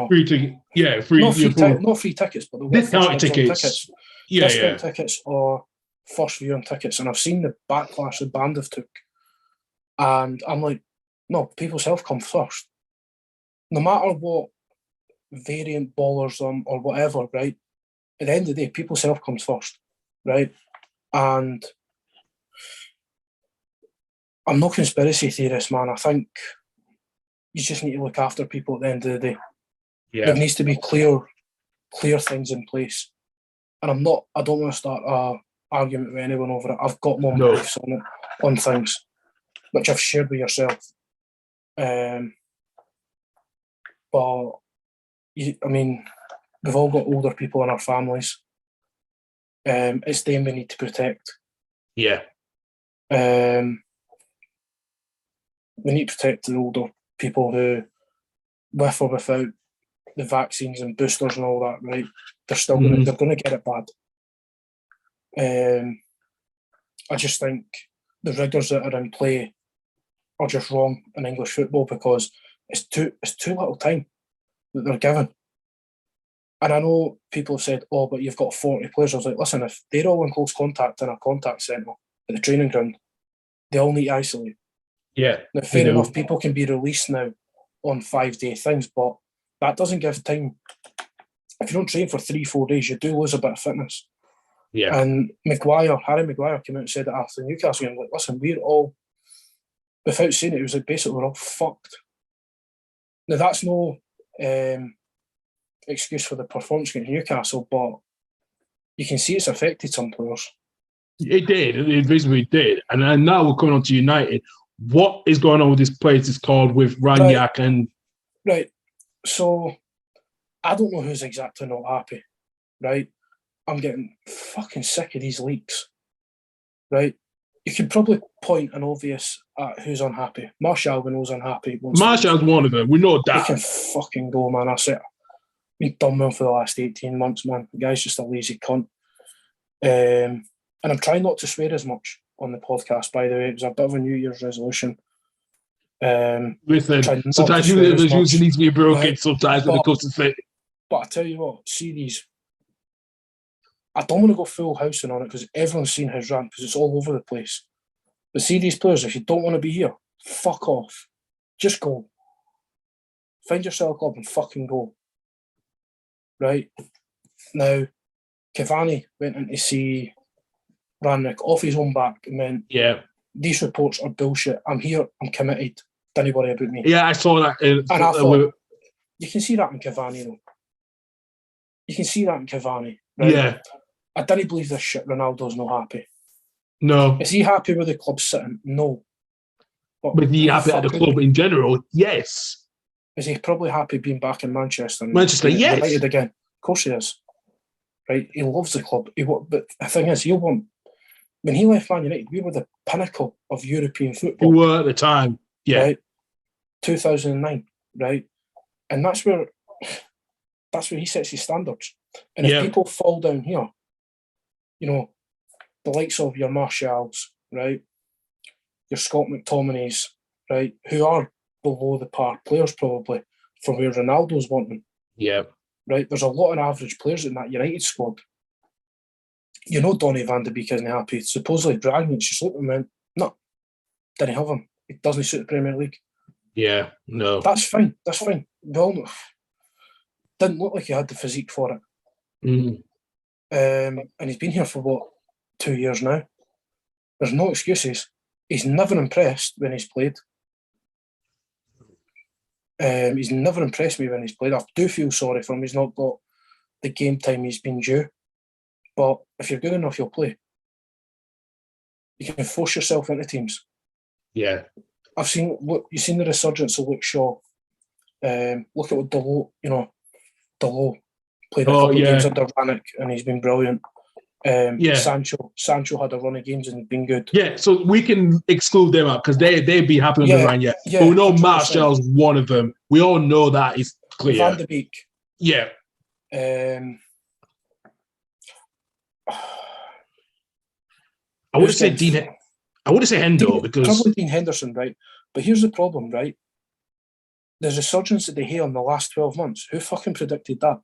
free ticket. Yeah, free. Not free tickets, but they'll get discounted tickets. Yeah, discount tickets or first viewing tickets. And I've seen the backlash the band have took, and I'm like, no, people's health comes first. No matter what variant ballers or whatever, right? At the end of the day, people's health comes first, right? And I'm no conspiracy theorist, man. I think you just need to look after people at the end of the day. Yeah. There needs to be clear things in place. And I don't want to start an argument with anyone over it. I've got my own beliefs on things, which I've shared with yourself. But, we've all got older people in our families. It's them we need to protect. Yeah. We need to protect the older people who, with or without the vaccines and boosters and all that, right? They're still going to get it bad. I just think the rigours that are in play are just wrong in English football because it's too little time that they're given. And I know people have said, oh, but you've got 40 players. I was like, listen, if they're all in close contact in a contact centre at the training ground, they all need to isolate. Yeah. Now, fair enough, people can be released now on 5-day things, but that doesn't give time. If you don't train for 3-4 days, you do lose a bit of fitness. Yeah. And Harry Maguire came out and said it after the Newcastle game, like, listen, we're all, without saying it, it was like basically we're all fucked. Now, that's no excuse for the performance against Newcastle, but you can see it's affected some players. It did. It basically did. And now we're coming on to United. What is going on with this place? It's called with Rangnick and... Right. So, I don't know who's exactly not happy, right? I'm getting fucking sick of these leaks, right? You could probably point an obvious at who's unhappy. Martial, we know's unhappy. Martial's one of them. We know that. He can fucking go, man. I said, been done well for the last 18 months, man. The guy's just a lazy cunt. And I'm trying not to swear as much on the podcast, by the way. It was a bit of a New Year's resolution. Listen, sometimes New Year's resolution needs to be broken sometimes when it comes to fit. But I tell you what, see these. I don't want to go full housing on it because everyone's seen his rant because it's all over the place. But see these players, if you don't want to be here, fuck off. Just go. Find yourself a club and fucking go. Right? Now, Cavani went in to see Rangnick off his own back and went, yeah, these reports are bullshit. I'm here, I'm committed. Don't worry about me. Yeah, I saw that. And I thought, you can see that in Cavani, though. You can see that in Cavani. Right? Yeah. I didn't believe this shit. Ronaldo's not happy. No. Is he happy with the club sitting? No. But is he happy at the club in general? Yes. Is he probably happy being back in Manchester? Manchester, yes. United again. Of course he is. Right? He loves the club. But the thing is, when he left Man United, we were the pinnacle of European football. We were at the time. Yeah. Right? 2009. Right? And that's where he sets his standards. And if people fall down here, the likes of your Martials, right? Your Scott McTominays, right? Who are below the par players probably from where Ronaldo's wanting. Yeah. Right? There's a lot of average players in that United squad. Donny van de Beek isn't happy. Supposedly Dragnet just looked at him and went, no, didn't have him. It doesn't suit the Premier League. Yeah, no. That's fine. We all know. Didn't look like he had the physique for it. Mm. And he's been here for 2 years now. There's no excuses. He's never impressed when he's played. He's never impressed me when he's played. I do feel sorry for him. He's not got the game time he's been due. But if you're good enough, you'll play. You can force yourself into teams. Yeah. You've seen the resurgence of Luke Shaw. Look at what Dalot played a couple of games under Rangnick and he's been brilliant. Sancho had a run of games and been good. Yeah, so we can exclude them out because they'd be happy on the run, but we know 100%. Martial's one of them. We all know that is clear. Van de Beek. Yeah. I would say Hendo because probably Dean Henderson, right? But here's the problem, right? There's a resurgence of De Gea in the last 12 months. Who fucking predicted that?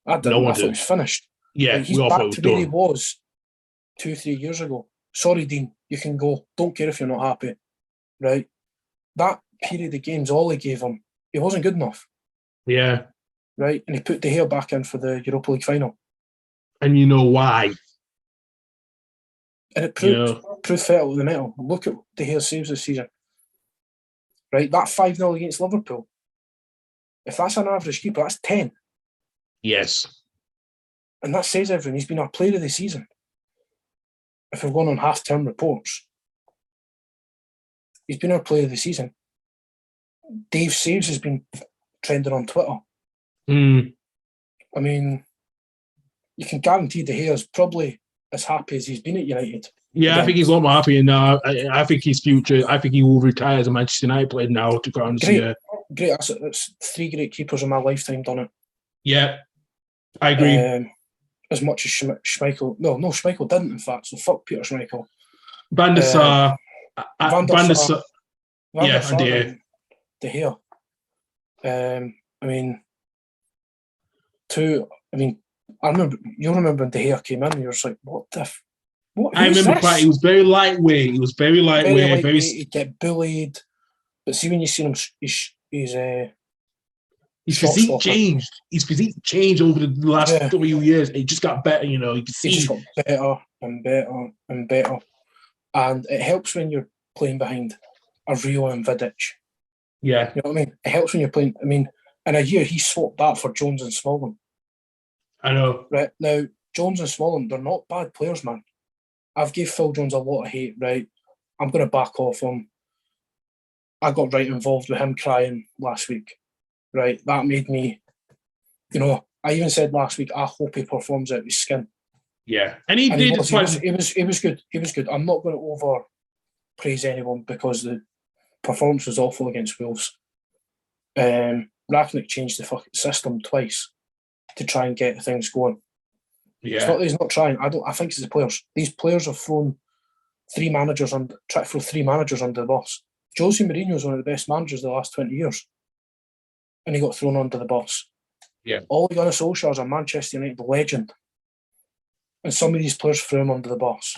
I didn't. I thought he was finished. Yeah, he's back to where he was 2-3 years ago. Sorry, Dean, you can go. Don't care if you're not happy, right? That period of games, all he gave him, he wasn't good enough. Yeah. Right? And he put De Gea back in for the Europa League final. And you know why? And it proved fatal to the metal. Look at De Gea's saves this season. Right? That 5-0 against Liverpool. If that's an average keeper, that's 10. Yes. And that says everything. He's been our player of the season. If we're going on half-term reports, he's been our player of the season. Dave Saves has been trending on Twitter. I mean, you can guarantee De Gea's probably as happy as he's been at United. Yeah, again. I think he's a lot more happy now. I think his future, I think he will retire as a Manchester United player now to go on this year. Great. That's 3 great keepers in my lifetime done it. Yeah, I agree. As much as Schmeichel. No, Schmeichel didn't, in fact, so fuck Peter Schmeichel. Van der Sar. Van der Sar. And De Gea. I mean, I remember, you remember when De Gea came in, you were just like, what? I remember quite, he was very lightweight. He'd get bullied. But see, when you see him, his physique changed. His physique changed over the last 3 years. It just got better, you can see. It just got better and better and better. And it helps when you're playing behind a Rio and Vidic. Yeah. You know what I mean? It helps when you're playing. I mean, in a year, he swapped that for Jones and Smalling. I know. Right. Now, Jones and Smalling, they're not bad players, man. I've gave Phil Jones a lot of hate, right? I'm going to back off him. I got right involved with him crying last week, right? That made me, I even said last week, I hope he performs out his skin. Yeah. And he did. He was good. He was good. I'm not going to over praise anyone because the performance was awful against Wolves. Ragnick changed the fucking system twice to try and get things going. Yeah. It's not that he's not trying. I think it's the players. These players have thrown 3 managers on, tried to throw 3 managers under the bus. Jose Mourinho is one of the best managers of the last 20 years. And he got thrown under the bus. Yeah. Ole Gunnar Solskjaer is a Manchester United legend. And some of these players threw him under the bus.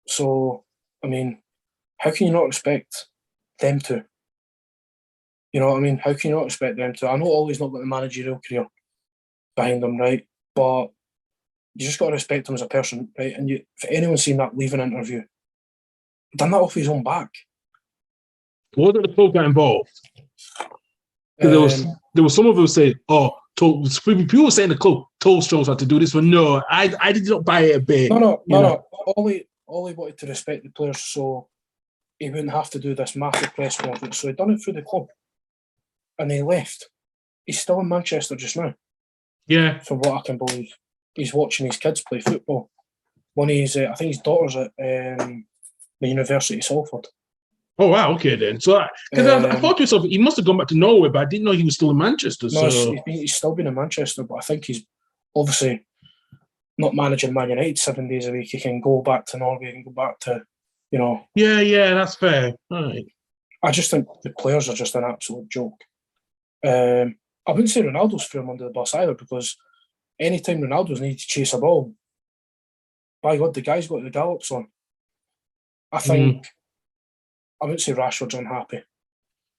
So, I mean, how can you not expect them to? You know what I mean? How can you not expect them to? I know Ole's not got the managerial career behind him, right? But you just got to respect him as a person, right? And if anyone's seen that leaving interview, done that off his own back. What did the club get involved? Because there was some of them say, people were saying the club told Strauss had to do this, but no, I did not buy it a bit. No. Ole wanted to respect the players, so he wouldn't have to do this massive press conference. So he done it through the club, and he left. He's still in Manchester just now. Yeah, from what I can believe, he's watching his kids play football. One of his, I think his daughter's at the University of Salford. Oh wow, okay then. So, because I thought to myself, he must have gone back to Norway, but I didn't know he was still in Manchester. No, so he's still been in Manchester, but I think he's obviously not managing Man United 7 days a week. He can go back to Norway and go back to, Yeah, that's fair. All right. I just think the players are just an absolute joke. I wouldn't say Ronaldo's threw him under the bus either, because anytime Ronaldo's needed to chase a ball, by God, the guy's got the gallops on. I think. I wouldn't say Rashford's unhappy.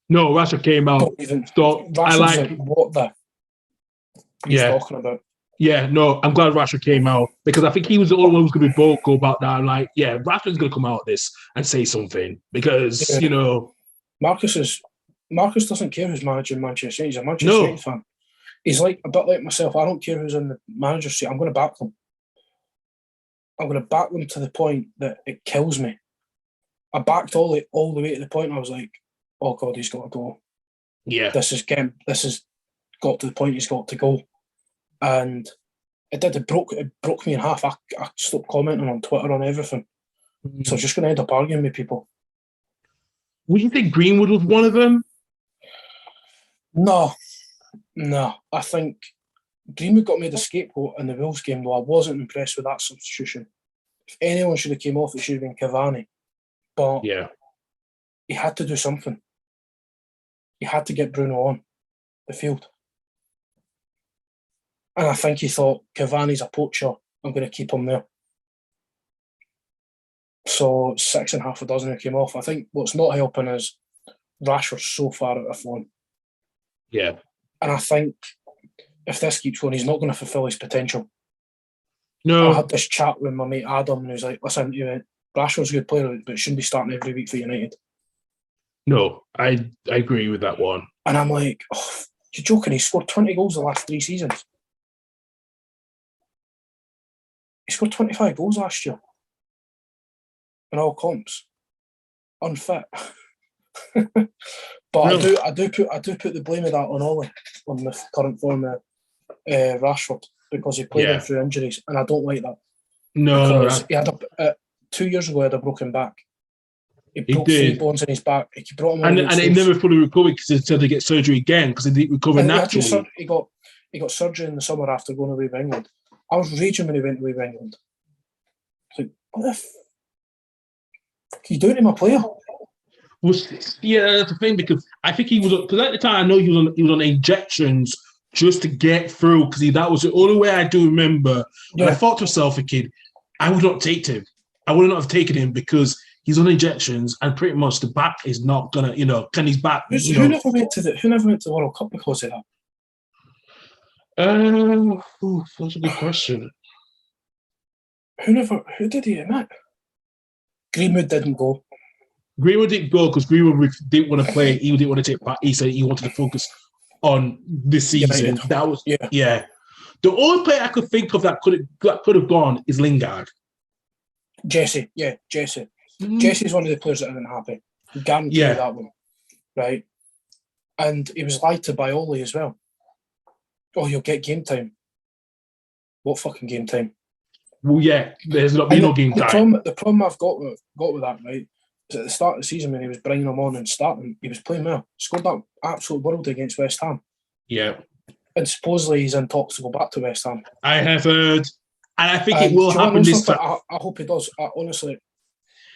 No, Rashford came out. Rashford's like, what the? He's talking about. Yeah, no, I'm glad Rashford came out, because I think he was the only one who's going to be vocal about that. I'm like, yeah, Rashford's going to come out of this and say something, because, Marcus doesn't care who's managing Manchester United. He's a Manchester United fan. He's like a bit like myself. I don't care who's in the manager's seat. I'm going to back them. I'm going to back them to the point that it kills me. I backed all the way to the point I was like, oh God, he's got to go. Yeah. This has got to the point he's got to go. And it broke me in half. I stopped commenting on Twitter on everything. So I was just going to end up arguing with people. Would you think Greenwood was one of them? No. I think Greenwood got made a scapegoat in the Wolves game, though I wasn't impressed with that substitution. If anyone should have came off, it should have been Cavani. But he had to do something. He had to get Bruno on the field. And I think he thought, Cavani's a poacher, I'm going to keep him there. So 6 and half a dozen who came off. I think what's not helping is Rashford's so far out of form. Yeah. And I think if this keeps going, he's not going to fulfil his potential. No. I had this chat with my mate Adam, and he was like, listen, Rashford's a good player, but shouldn't be starting every week for United. No, I agree with that one. And I'm like, oh, you're joking, he scored 20 goals the last 3 seasons. He scored 25 goals last year. In all comps. Unfit. But really? I do put the blame of that on Ollie, on the current form of Rashford, because he played him through injuries, and I don't like that. No, he had 2 years ago he had a broken back. He broke 3 bones in his back. He brought him on, and he never fully recovered because he said to get surgery again because he didn't recover naturally. He got surgery in the summer after going away with England. I was raging when he went away with England. Like, what the fuck are you doing to my player? That's the thing, because I think he was, because at the time I know he was on injections just to get through, because that was the only way I do remember. And I thought to myself, I would not take him. I would not have taken him because he's on injections and pretty much the back is not gonna, can his back? Who never went to the World Cup because of that? That's a good question. Who did he admit? Greenwood didn't go. Greenwood didn't go because Greenwood didn't want to play. He didn't want to take part. He said he wanted to focus on this season. United. That was The only player I could think of that could have gone is Lingard. Jesse. Jesse's one of the players that isn't happy. Guarantee you that one, right? And he was lied to by Ollie as well. Oh, you'll get game time. What fucking game time? Well, there's not been no game time. The problem I've got with that, right, is at the start of the season when he was bringing him on and starting, he was playing well. Scored that absolute world against West Ham. Yeah. And supposedly he's in talks to go back to West Ham. I have heard. And I think it will happen this time. I hope he does. I honestly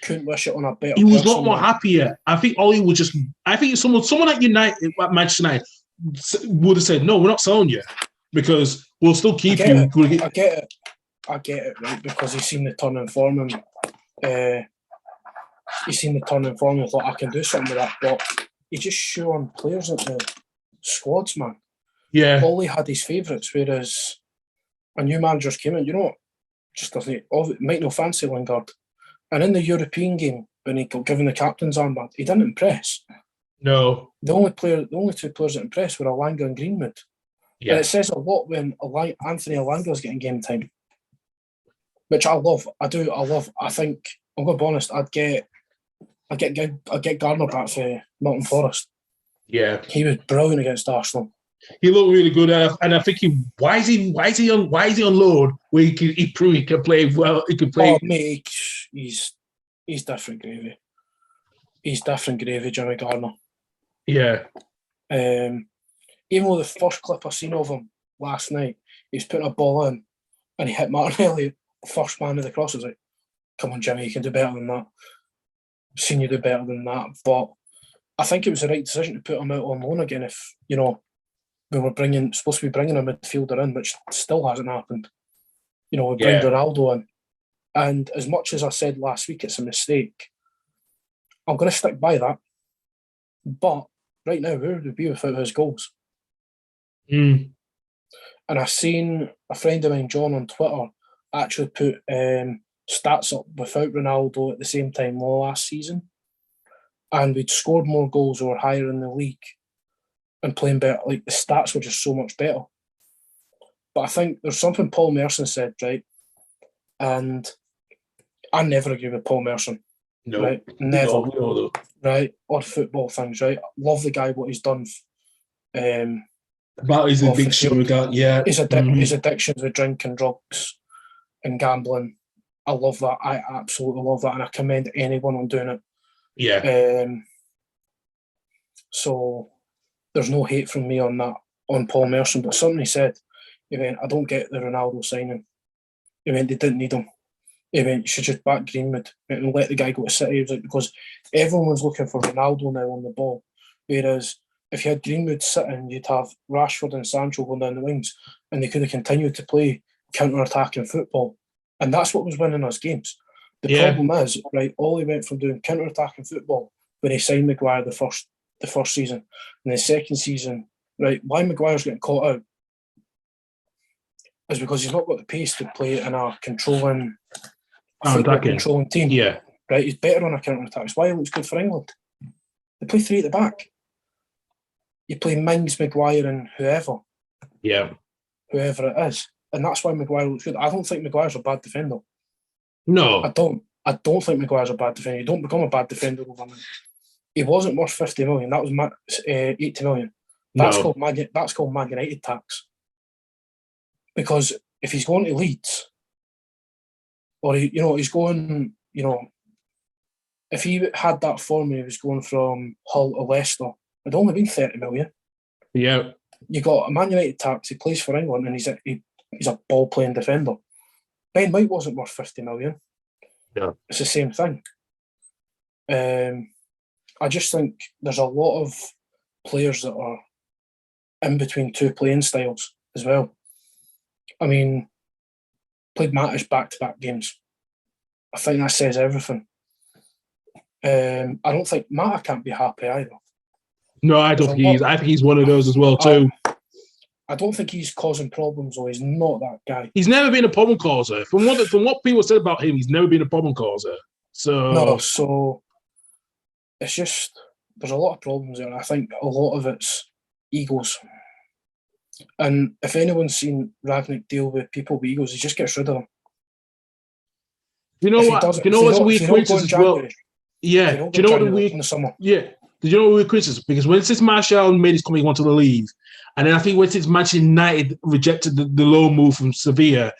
couldn't wish it on a better He was a lot more happier. I think Ollie would just... I think someone at Manchester United would have said, no, we're not selling you because we'll still keep you. I get it, right? Because he's seen the turn in form and thought, I can do something with that. But he just showing players at the squads, man. Yeah. Ollie had his favourites, whereas a new manager's came in, just doesn't might not fancy Lingard. And in the European game, when he got given the captain's armband, he didn't impress. No. The only 2 players that impressed were Elanga and Greenwood. Yeah. And it says a lot when Anthony Elanga's getting game time. Which I love. I love. I think, I'm going to be honest, I'd get Gardner back for Nottingham Forest. Yeah. He was brilliant against Arsenal. He looked really good, and I think why is he on loan where he proved he can play well? He can play. Oh mate, he's different gravy. He's different gravy, Jimmy Gardner. Yeah. Even though the first clip I seen of him last night, he was putting a ball in, and he hit Martinelli, first man of the cross. I was like, "Come on, Jimmy, you can do better than that." I've seen you do better than that, but I think it was the right decision to put him out on loan again. If we were supposed to be bringing a midfielder in, which still hasn't happened. We bring Ronaldo in. And as much as I said last week it's a mistake, I'm going to stick by that. But right now, where would we be without his goals? Mm. And I've seen a friend of mine, John, on Twitter, actually put stats up without Ronaldo at the same time last season. And we'd scored more goals or higher in the league and playing better. Like, the stats were just so much better. But I think there's something Paul Merson said, right? And I never agree with Paul Merson. No. Right? Never. No. Right? On football things, right? Love the guy, what he's done About his addiction, his addictions with drink and drugs and gambling. I love that. I absolutely love that, and I commend anyone on doing it. Yeah. So there's no hate from me on that, on Paul Merson, but somebody said, he went, I don't get the Ronaldo signing. He went, they didn't need him. He went, you should just back Greenwood and let the guy go to City. He was like, because everyone was looking for Ronaldo now on the ball, whereas if you had Greenwood sitting, you'd have Rashford and Sancho going down the wings, and they could have continued to play counter-attacking football. And that's what was winning us games. The problem is, right, Ollie went from doing counter-attacking football when he signed Maguire the first season. And the second season, right, why Maguire's getting caught out is because he's not got the pace to play in a controlling team. Yeah. Right, he's better on a counter-attack. That's why he looks good for England. They play three at the back. You play Mings, Maguire and whoever. Yeah. Whoever it is. And that's why Maguire looks good. I don't think Maguire's a bad defender. No. I don't think Maguire's a bad defender. You don't become a bad defender overnight. He wasn't worth 50 million. That was 80 million. That's called Man United tax. Because if he's going to Leeds, or he's going, if he had that form, he was going from Hull to Leicester, it'd only been 30 million. Yeah. You got a Man United tax. He plays for England, and he's a ball playing defender. Ben White wasn't worth 50 million. Yeah. It's the same thing. I just think there's a lot of players that are in between two playing styles as well. I mean, played Matic back-to-back games. I think that says everything. I don't think Matic can't be happy either. No, I don't think he is. I think he's one of those as well too. I don't think he's causing problems, though. He's not that guy. He's never been a problem causer. From what people said about him, he's never been a problem causer. So it's just there's a lot of problems there. I think a lot of it's egos. And if anyone's seen Ragnick deal with people with egos, he just gets rid of them. You know what? You know what's a weird coincidence as well? Yeah. Do you know what the weird? Yeah. Did you know what weird coincidence? Because when since Martial made his coming, he wanted to leave, and then I think when since Manchester United rejected the loan move from Sevilla,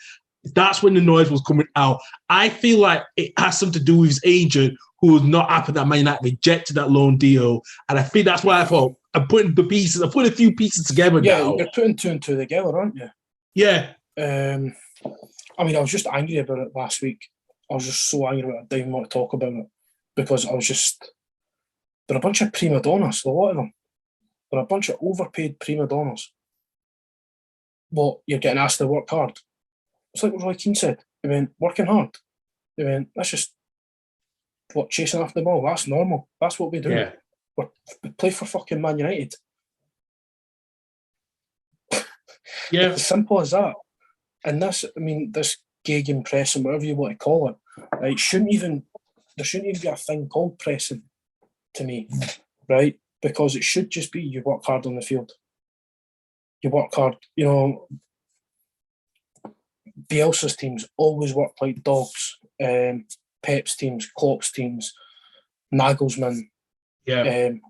that's when the noise was coming out. I feel like it has something to do with his agent, who was not happy that Man United rejected that loan deal, and I think that's why I thought I'm putting a few pieces together now. Yeah, you're putting two and two together, aren't you? Yeah. I mean, I was just angry about it last week. I was just so angry about it. I didn't want to talk about it because they're a bunch of prima donnas, a lot of them. They're a bunch of overpaid prima donnas. But you're getting asked to work hard. It's like what Roy Keane said. He went, working hard. He went, that's just chasing after the ball. That's normal. That's what we do. Yeah. We play for fucking Man United. Yeah. It's as simple as that. And this gegenpressing, whatever you want to call it, right, there shouldn't even be a thing called pressing to me, right? Because it should just be you work hard on the field. You work hard, Bielsa's teams always work like dogs. Pep's teams, Klopp's teams, Nagelsmann. Yeah. You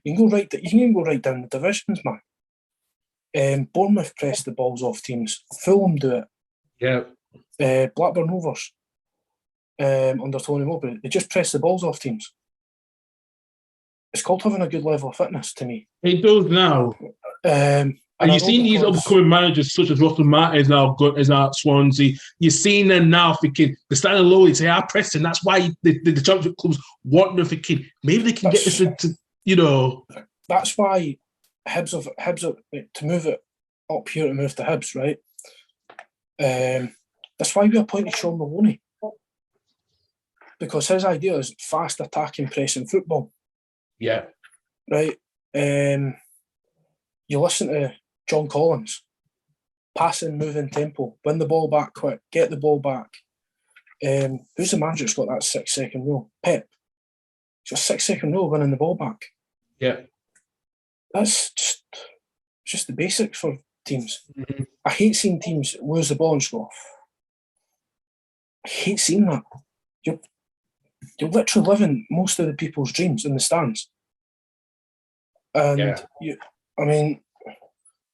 can go right down the divisions, man. Bournemouth press the balls off teams. Fulham do it. Yeah. Blackburn Rovers under Tony Mowbray, they just press the balls off teams. It's called having a good level of fitness to me. It does now. And you've seen these upcoming managers such as Russell Martin is now at Swansea. You're seeing them now thinking they're starting to lowly say, Preston. That's why the championship clubs want them thinking maybe they can get this to. That's why Hibs to move it up here to move to Hibs, right? That's why we appointed Sean Maloney, because his idea is fast attacking, pressing football. Yeah. Right. You listen to John Collins, passing, moving tempo, win the ball back quick, get the ball back. Who's the manager that's got that 6-second rule? Pep. It's a 6-second rule winning the ball back. Yeah. That's just the basics for teams. Mm-hmm. I hate seeing teams lose the ball and score. I hate seeing that. You're literally living most of the people's dreams in the stands. And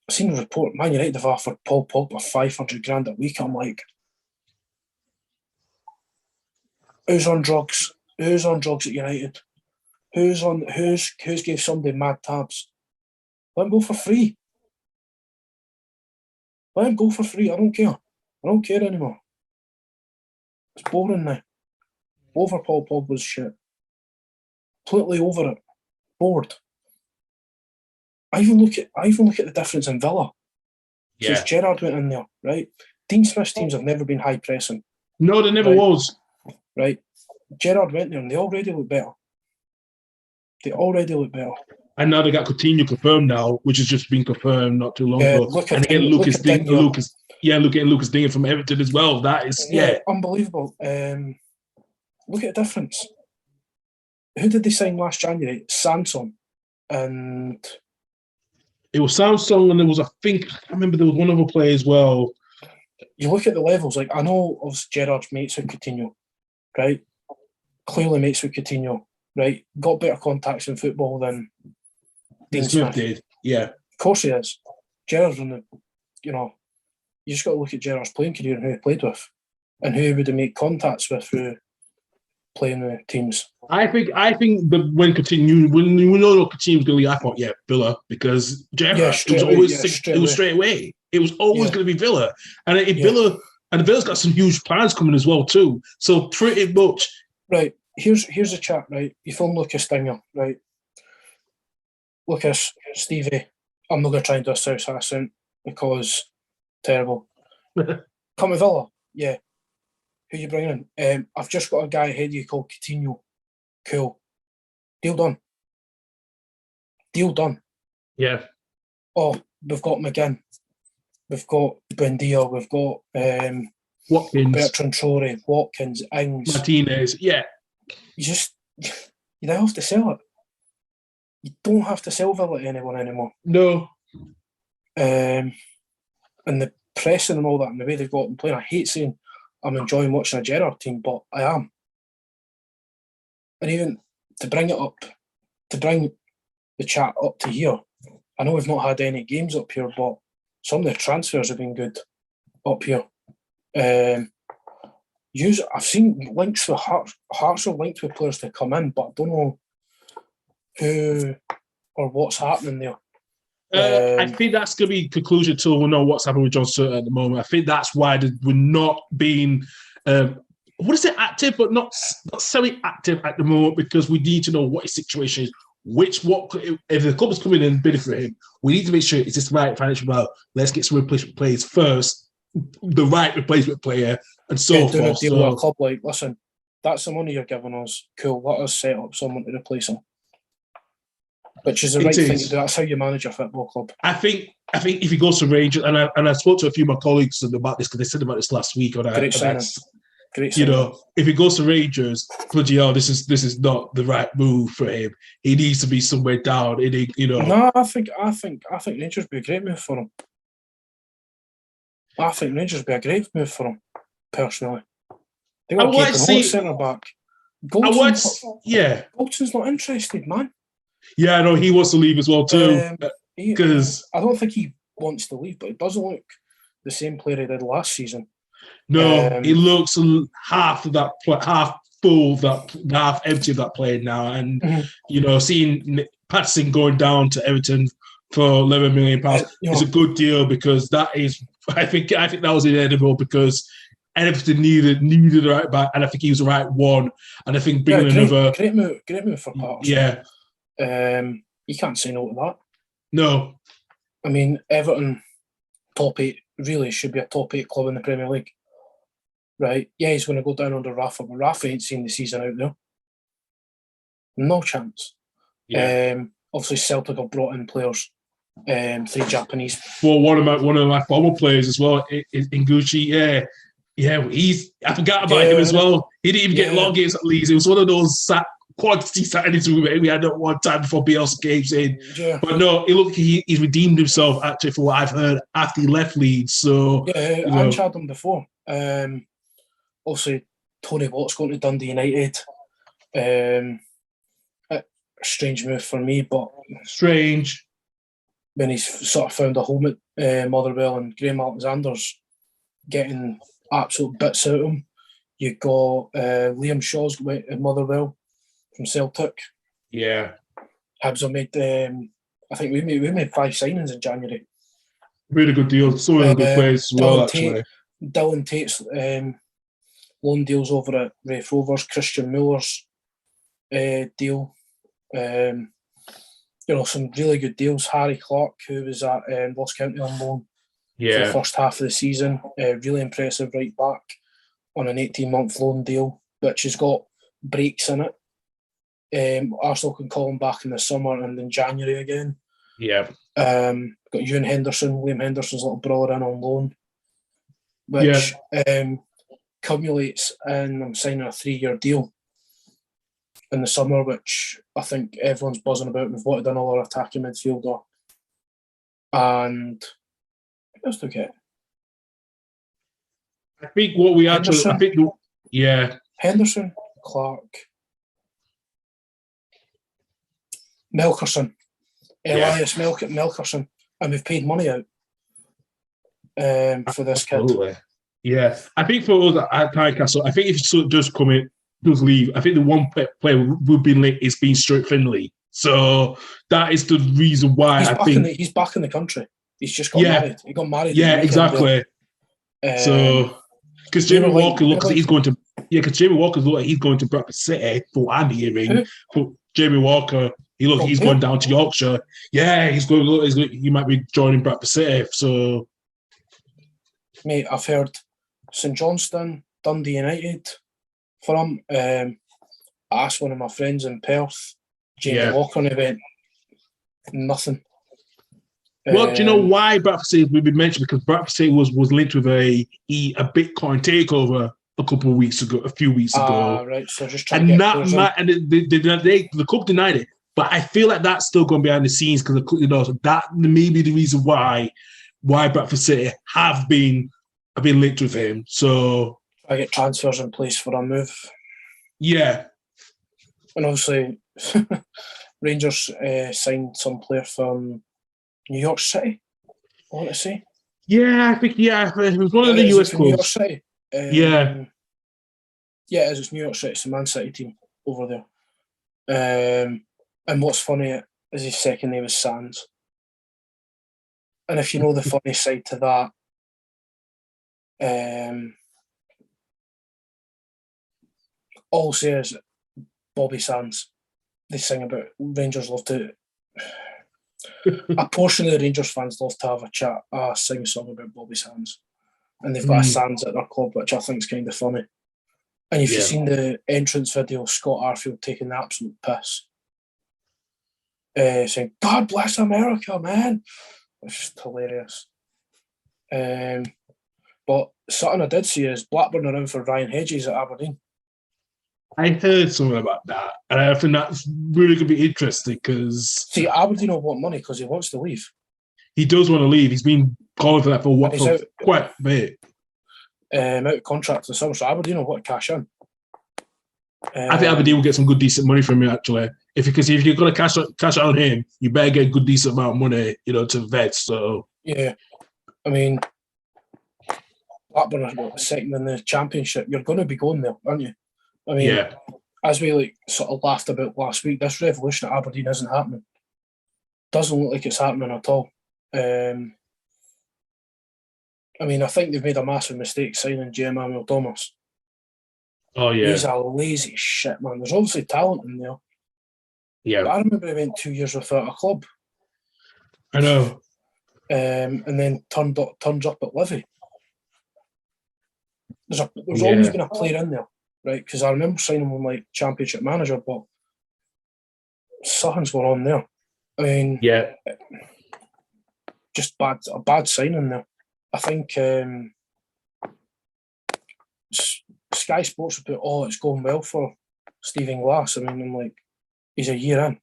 I seen a report, Man United have offered Paul Pogba 500 grand a week. I'm like, who's on drugs? Who's on drugs at United? Who's gave somebody mad tabs? Let him go for free. Let him go for free. I don't care. I don't care anymore. It's boring now. Over Paul Pogba's shit. Completely over it. Bored. I even look at the difference in Villa. Yeah. Since Gerrard went in there, right? Dean Smith's teams have never been high pressing. No, there never was. Right? Gerrard went there and they already look better. And now they got Coutinho confirmed now, which has just been confirmed not too long ago. And again, Lucas Digne from Everton as well. That is, unbelievable. Look at the difference. Who did they sign last January? Sanson. And it was Samsung, and there was, I remember there was one other player as well. You look at the levels, like, I know of Gerrard's mates with Coutinho, right? Clearly mates with Coutinho, right? Got better contacts in football than Dean Smith did. Yeah. Of course he is. Gerrard's you just got to look at Gerrard's playing career and who he played with and who would he make contacts with through playing with teams. I think that when we know Coutinho was going to leave, I thought, Villa, because Gerrard, it was straight away. It was always going to be Villa. And Villa's got some huge plans coming as well too. So pretty much. Right. Here's a chat, right? You phone Lucas Digne, right? Lucas, Stevie, I'm not going to try and do a South accent because terrible. Come to Villa, yeah. Who you bringing in? I've just got a guy ahead of you called Coutinho. Cool. Deal done. Yeah. Oh, we've got McGinn. We've got Buendia. We've got Watkins. Bertrand Traore, Watkins, Ings. Martinez, yeah. You don't have to sell it. You don't have to sell Villa to anyone anymore. No. And the pressing and all that and the way they've got them playing, I hate saying I'm enjoying watching a Gerrard team, but I am. And even to bring the chat up to here, I know we've not had any games up here, but some of the transfers have been good up here. I've seen links with Hearts are linked with players to come in, but I don't know who or what's happening there. I think that's going to be conclusion till we know what's happening with John Surter at the moment. I think that's why we're not being, active, but not semi-active at the moment, because we need to know what his situation is. If the club is coming in and bidding for him, we need to make sure it's just the right financial value. Let's get some replacement players first, the right replacement player, and so forth. A deal with a club like, listen, that's the money you're giving us. Cool, let us set up someone to replace him. Which is the right thing to do. That's how you manage a football club. I think if he goes to Rangers, and I spoke to a few of my colleagues about this because they said about this last week. Great signing. If he goes to Rangers, bloody hell, this is not the right move for him. He needs to be somewhere down. No, I think Rangers would be a great move for him. I think Rangers would be a great move for him, personally. They got to keep centre back. Goldson's not interested, man. Yeah, I know he wants to leave as well too. Because I don't think he wants to leave, but it doesn't look the same player he did last season. No, he looks half full, half empty of that player now. And seeing Patterson going down to Everton for £11 million is a good deal, because that is. I think that was inedible, because Everton needed the right back, and I think he was the right one. And I think bringing another great move for Patterson. Yeah. You can't say no to that. No. I mean, Everton, top 8, really should be a top 8 club in the Premier League. Right? Yeah, he's going to go down under Rafa, but Rafa ain't seen the season out there. No chance. Yeah. Obviously, Celtic have brought in players, 3 Japanese. Well, one of my former players as well, Nguchi, I forgot about him as well. He didn't even get long games at Leeds. It was one of those quantity signings we had at one time before Bielsa came in. Yeah. But no, he's redeemed himself, actually, for what I've heard, after he left Leeds. So Ange had him before. Obviously, Tony Watt's going to Dundee United. A strange move for me, but strange. when he's sort of found a home at Motherwell, and Graham Alexander's getting absolute bits out of him. You got Liam Shaw's went at Motherwell from Celtic. Yeah. Hibs have made, I think we made 5 signings in January. Really good deal. So many good players as well, actually. Dylan Tate's loan deals over at Raith Rovers. Christian Miller's deal. Some really good deals. Harry Clark, who was at Ross County on loan for the first half of the season. Really impressive right back on an 18-month loan deal, which has got breaks in it. Arsenal can call him back in the summer and in January again. Yeah. Got Ewan Henderson, Liam Henderson's little brother, in on loan, which cumulates in I'm signing a 3-year deal in the summer, which I think everyone's buzzing about. We've wanted another attacking midfielder. And what else do we get? I think what we actually... Henderson, Clark, Melkerson, Elias Melkerson, and we've paid money out for this kid. Yeah, I think for us at Tynecastle, I think if he does come in, does leave, I think the one player would be linked is being Stuart Finley. So that is the reason why he's back in the country. He's just got married. He got married. Yeah, exactly. So because Jamie Walker looks like he's going to. Yeah, because Jamie Walker's look like he's going to Bradford City for I'm hearing. But Jamie Walker, he's going down to Yorkshire. Yeah, he might be joining Bradford City. So, mate, I've heard St Johnstone, Dundee United for him. I asked one of my friends in Perth, Jamie Walker, and he went nothing. Well, do you know why Bradford City would be mentioned? Because Bradford City was linked with a Bitcoin takeover a few weeks ago. Right. So just trying to get the club denied it, but I feel like that's still going behind the scenes because that may be the reason why Bradford City have been linked with him. So I get transfers in place for a move. Yeah, and obviously Rangers signed some player from New York City, I want to say. Yeah, I think, it was one of the US clubs. New York City. Yeah, it is. It's New York City. It's the Man City team over there. And what's funny is his second name is Sands. And if you know the funny side to that, all I'll say is Bobby Sands. They sing about Rangers love to... a portion of the Rangers fans love to have a chat, sing a song about Bobby Sands. And they've got a Sands at their club, which I think is kind of funny. And if you've seen the entrance video, Scott Arfield taking the absolute piss, saying, "God bless America, man." It's just hilarious. But something I did see is Blackburn are in for Ryan Hedges at Aberdeen. I heard something about that, and I think that's really going to be interesting because... See, Aberdeen will want money because he wants to leave. He does want to leave. He's been calling for that for quite a bit. Out of contract for the summer, so Aberdeen will want to cash in. I think Aberdeen will get some good, decent money from him, actually. If you're going to cash out on him, you better get a good, decent amount of money, to vet. So yeah, I mean, Blackburn are second in the Championship. You're going to be going there, aren't you? I mean, as we sort of laughed about last week, this revolution at Aberdeen isn't happening. Doesn't look like it's happening at all. I mean, I think they've made a massive mistake signing J. Emmanuel Thomas. Oh, yeah. He's a lazy shit, man. There's obviously talent in there. Yeah. But I remember he went 2 years without a club. I know. And then turns up at Livy. There's always been a player in there, right? Because I remember signing him like Championship manager, but something's going on there. I mean, just a bad signing there. I think Sky Sports have put, it's going well for Stephen Glass. I mean, I'm like, he's a year in.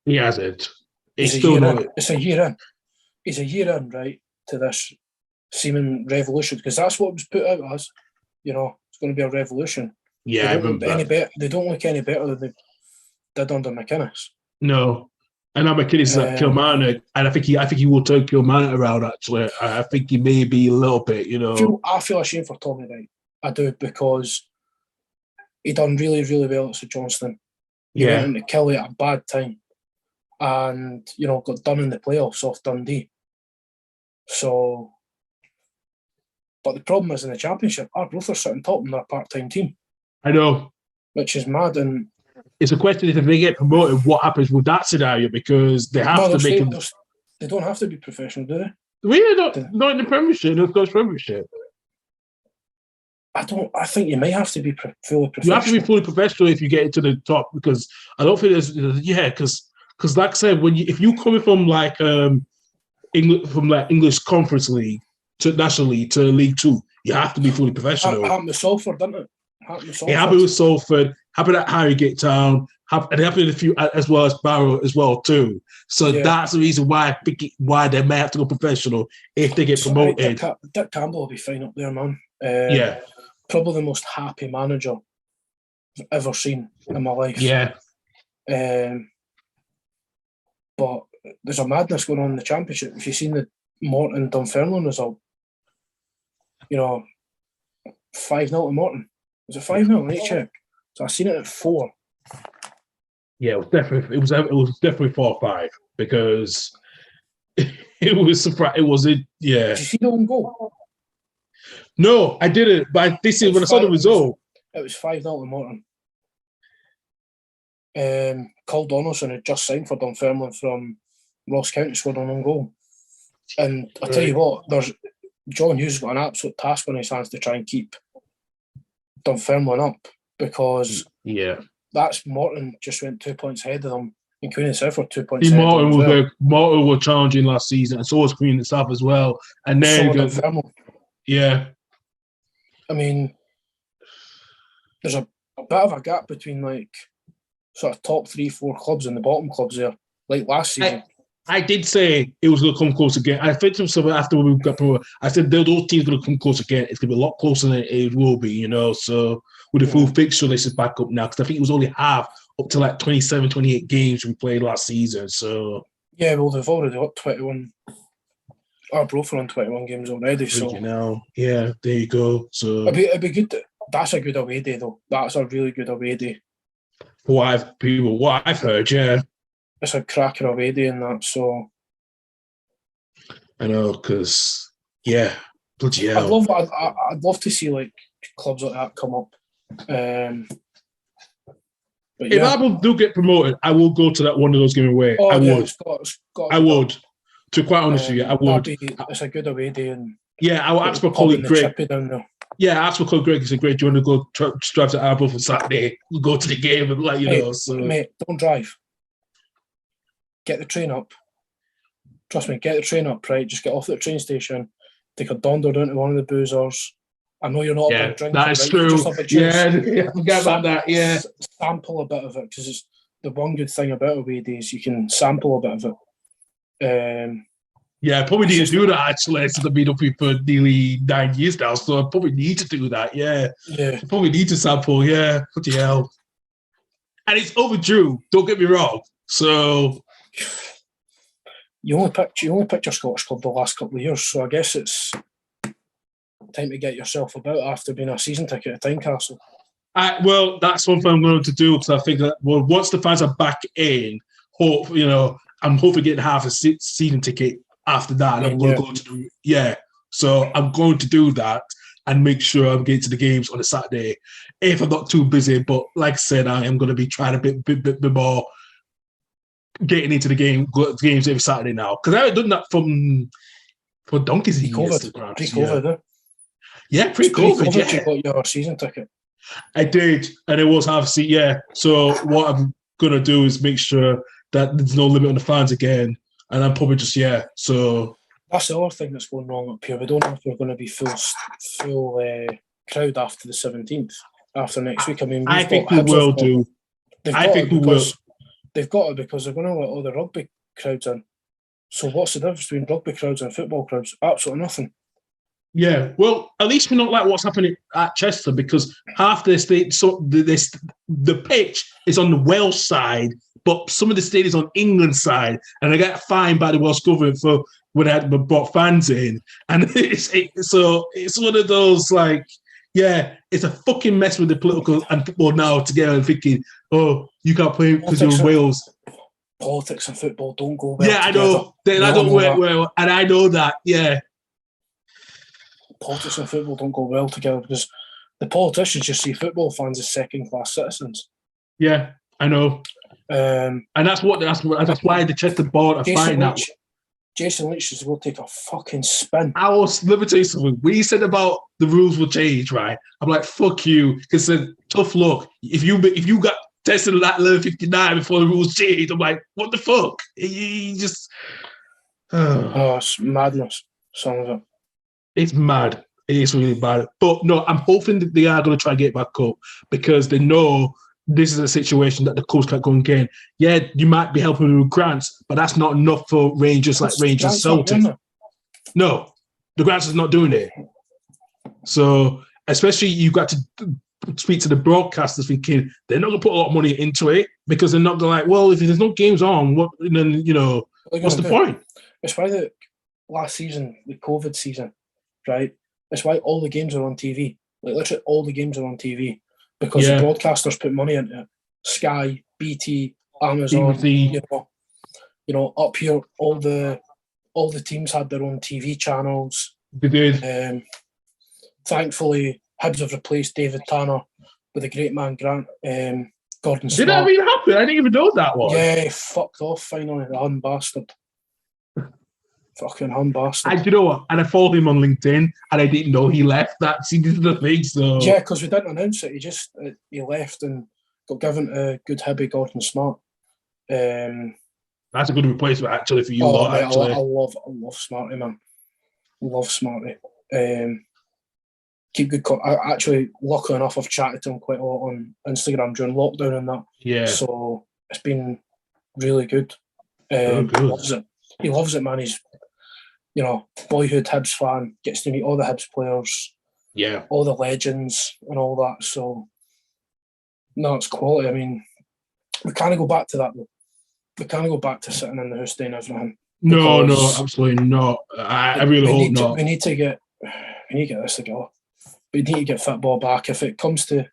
He hasn't. It's a year in. He's a year in, right, to this seeming revolution, because that's what was put out as. It's going to be a revolution. Yeah, I remember that. They don't look any better than they did under McInnes. No. And I'm a kid is Kilmarnock, and I think he will turn Kilmarnock around. Actually, I think he may be a little bit, I feel ashamed for Tommy Wright. I do, because he done really, really well at St Johnstone. He went into Kelly at a bad time, and got done in the playoffs off Dundee. So, but the problem is in the Championship, Arbroath are sitting top in their part-time team. I know, which is mad. And it's a question if they get promoted, what happens with that scenario? Because they have to make them. They don't have to be professional, do they? Really not in the Premiership, the Scottish Premiership. I think you might have to be fully professional. You have to be fully professional if you get into the top, because I don't think there's because like I said, if you coming from like English Conference League to National League to League Two, you have to be fully professional. It happened with Salford, didn't it? It happened with Salford, happened at Harrogate Town, and it happened a few as well as Barrow as well too. So that's the reason why they may have to go professional if they get promoted. Dick Campbell will be fine up there, man. Probably the most happy manager I've ever seen in my life. Yeah. But there's a madness going on in the Championship. If you've seen the Morton Dunfermline result, 5-0 to Morton. Was it 5-0? Let me check. So I seen it at 4. Yeah, it was definitely 4-5 because it was surprised. It was Did you see the own goal? No, I didn't. But this is when I saw the result. It was 5-0 to Morton. Karl Donaldson had just signed for Dunfermline from Ross County, scored an own goal. And I tell you what, John Hughes got an absolute task on his hands to try and keep Dunfermline up, because that's Morton just went 2 points ahead of them, and Queen and South were 2 points ahead of them. Morton were challenging last season, and so was Queen and South as well. And then Dunfermline. Yeah. I mean, there's a bit of a gap between like sort of top 3-4 clubs and the bottom clubs there, like last season. I did say it was going to come close again. I think to myself after we got promoted, I said those teams are going to come close again. It's going to be a lot closer than it will be, So with the full fixture list is back up now, because I think it was only half up to like 27, 28 games we played last season. So yeah, well, they've already got 21. Arbroath are on 21 games already. So yeah, there you go. So it'd be good. That's a good away day, though. That's a really good away day. What I've heard, yeah. It's a cracker away day in that, so I know, because bloody hell. I'd love to see like clubs like that come up. But if Arbroath do get promoted, I will go to that one of those game away. Oh, I would. I would. To be quite honest with you, I would. It's a good away day, and I will ask my colleague Greg. Yeah, I asked my colleague Greg. He said, "Greg, do you want to go drive to Arbroath on Saturday? We'll go to the game and let you know." So, mate, don't drive. Get the train up. Trust me, get the train up, right? Just get off at the train station, take a donder down to one of the boozers. I know you're not a big drinker. That is true. I forget about that. Yeah. Sample a bit of it, because it's the one good thing about away days. You can sample a bit of it. I probably need to do that, actually. Since I've been up here for nearly 9 years now, so I probably need to do that. Yeah. I probably need to sample. Yeah. What the hell? And it's overdue. Don't get me wrong. So you only picked your Scottish club the last couple of years, so I guess it's time to get yourself about after being a season ticket at Tynecastle. Well, that's one thing I'm going to do, because I think that once the fans are back in, I'm hopefully getting half a season ticket after that, and I'm going to go to So I'm going to do that and make sure I'm getting to the games on a Saturday if I'm not too busy. But like I said, I am going to be trying a bit more getting into the games every Saturday now, because I haven't done that for donkeys pre-COVID. Yeah, pre-COVID. You got your season ticket. I did, and it was half a seat. Yeah. So what I'm gonna do is make sure that there's no limit on the fans again, and I'm probably just So that's the other thing that's going wrong up here. We don't know if we're going to be full crowd after the 17th, after next week. I mean, I think we will do. I think we will. They've got it, because they're going to let all the rugby crowds in. So what's the difference between rugby crowds and football crowds? Absolutely nothing. Yeah, well, at least we don't like what's happening at Chester, because half the pitch is on the Welsh side, but some of the stadiums on England side, and I got fined by the Welsh government for when I had brought fans in, and so it's one of those like, yeah, it's a fucking mess with the political and football now together and thinking, oh, you can't play because you're in Wales. Politics and football don't go well together. I know. I don't work well, and I know that, yeah. Politics and football don't go well together because the politicians just see football fans as second-class citizens. Yeah, I know. And that's why the Chester board are fighting that. Jason Leach just will take a fucking spin. Let me tell you something. When you said about the rules will change, right? I'm like, fuck you, because tough luck. If you got tested at 11:59 before the rules changed, I'm like, what the fuck? You just it's madness. Some of it. It's mad. It is really bad. But no, I'm hoping that they are going to try and get back up because they know this is a situation that the clubs can't go and gain. Yeah, you might be helping with grants, but that's not enough for Rangers like Rangers Celtic. No, the grants is not doing it. So, especially you got to speak to the broadcasters thinking they're not going to put a lot of money into it because they're not going to like, well, if there's no games on, what? Then what's the point? It's why the last season, the COVID season, right? It's why all the games are on TV. Like literally all the games are on TV. Because the broadcasters put money into it. Sky, BT, Amazon, up here, all the teams had their own TV channels. They did. Thankfully, Hibs have replaced David Tanner with a great man, Gordon Smart. Did that even happen? I didn't even know that one. Yeah, he fucked off finally, the hun bastard. Fucking hun bastard. Do you know what? And I followed him on LinkedIn, and I didn't know he left that. See, this is the thing, so... Yeah, because we didn't announce it. He left and got given to good Hibby Gordon Smart. That's a good replacement, actually, for you lot, mate, actually. I love Smarty, man. Love Smarty. Keep good... Actually, luckily enough, I've chatted to him quite a lot on Instagram during lockdown and that. Yeah. So, it's been really good. Good. He loves it. He loves it, man. He's... boyhood Hibs fan, gets to meet all the Hibs players, all the legends and all that. So, no, it's quality. I mean, we can't go back to that, though. We can't go back to sitting in the house doing everything. No, absolutely not. I really hope not. We need to get this together. We need to get football back. If it comes to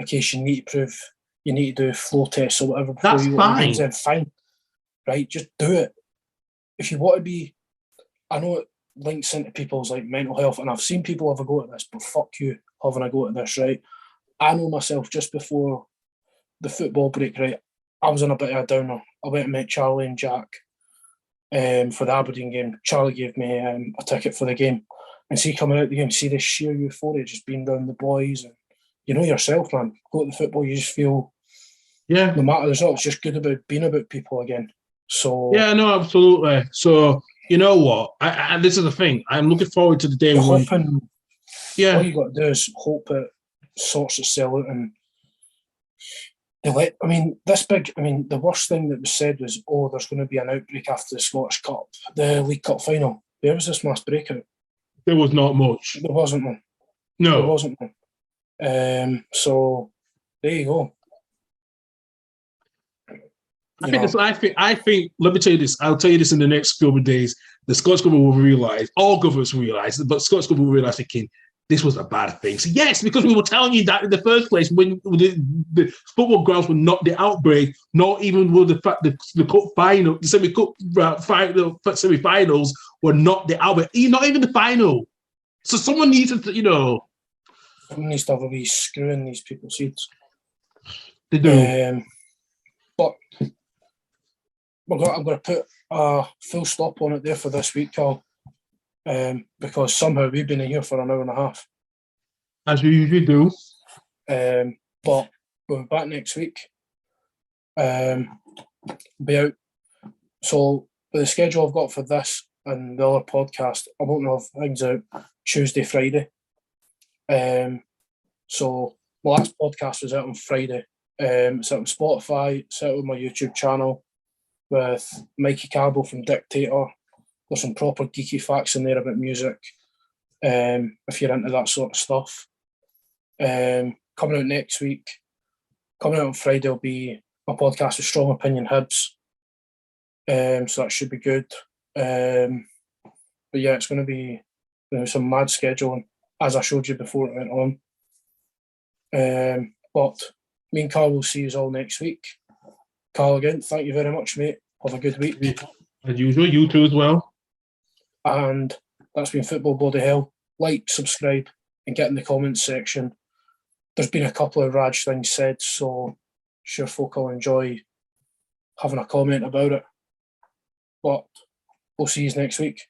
a case you need to prove, you need to do flow tests or whatever. That's fine. Then fine. Right? Just do it. If you want to be... I know it links into people's like mental health, and I've seen people have a go at this, but fuck you having a go at this, right? I know myself just before the football break, right? I was in a bit of a downer. I went and met Charlie and Jack for the Aberdeen game. Charlie gave me a ticket for the game. And see coming out the game, see the sheer euphoria just being around the boys. And you know yourself, man. Go to the football, you just feel, no matter the result, it's just good about being about people again. So yeah, no, absolutely. So you know what? I this is the thing. I'm looking forward to the day when. All you got to do is hope it sorts itself out and the worst thing that was said was, there's going to be an outbreak after the Scottish Cup, the League Cup final. Where was this mass breakout? There was not much. There wasn't one. No. There wasn't one. So there you go. I think. Let me tell you this. I'll tell you this in the next couple of days. The Scottish government will realise. All governments will realise, but Scottish government will realise thinking this was a bad thing. So yes, because we were telling you that in the first place when the football grounds were not the outbreak, not even were the cup final, the semi-finals were not the outbreak. Not even the final. So someone needs to, someone needs to have a wee screw in these people's heads. They do. But I'm going to put a full stop on it there for this week, Karl, because somehow we've been in here for an hour and a half. As we usually do. But we'll be back next week. Be out. So with the schedule I've got for this and the other podcast, I won't have things out Tuesday, Friday. So my last podcast was out on Friday. It's out on Spotify, it's out on my YouTube channel with Mikey Cabell from Dictator. There's some proper geeky facts in there about music, if you're into that sort of stuff. Coming out next week, coming out on Friday will be my podcast with Strong Opinion Hibs. So that should be good. But yeah, it's going to be some mad scheduling, as I showed you before it went on. But me and Karl will see you all next week. Karl, again, thank you very much, mate. Have a good week. As usual, you too as well. And that's been Football Bloody Hell. Like, subscribe, and get in the comments section. There's been a couple of Raj things said, so sure folk will enjoy having a comment about it. But we'll see you next week.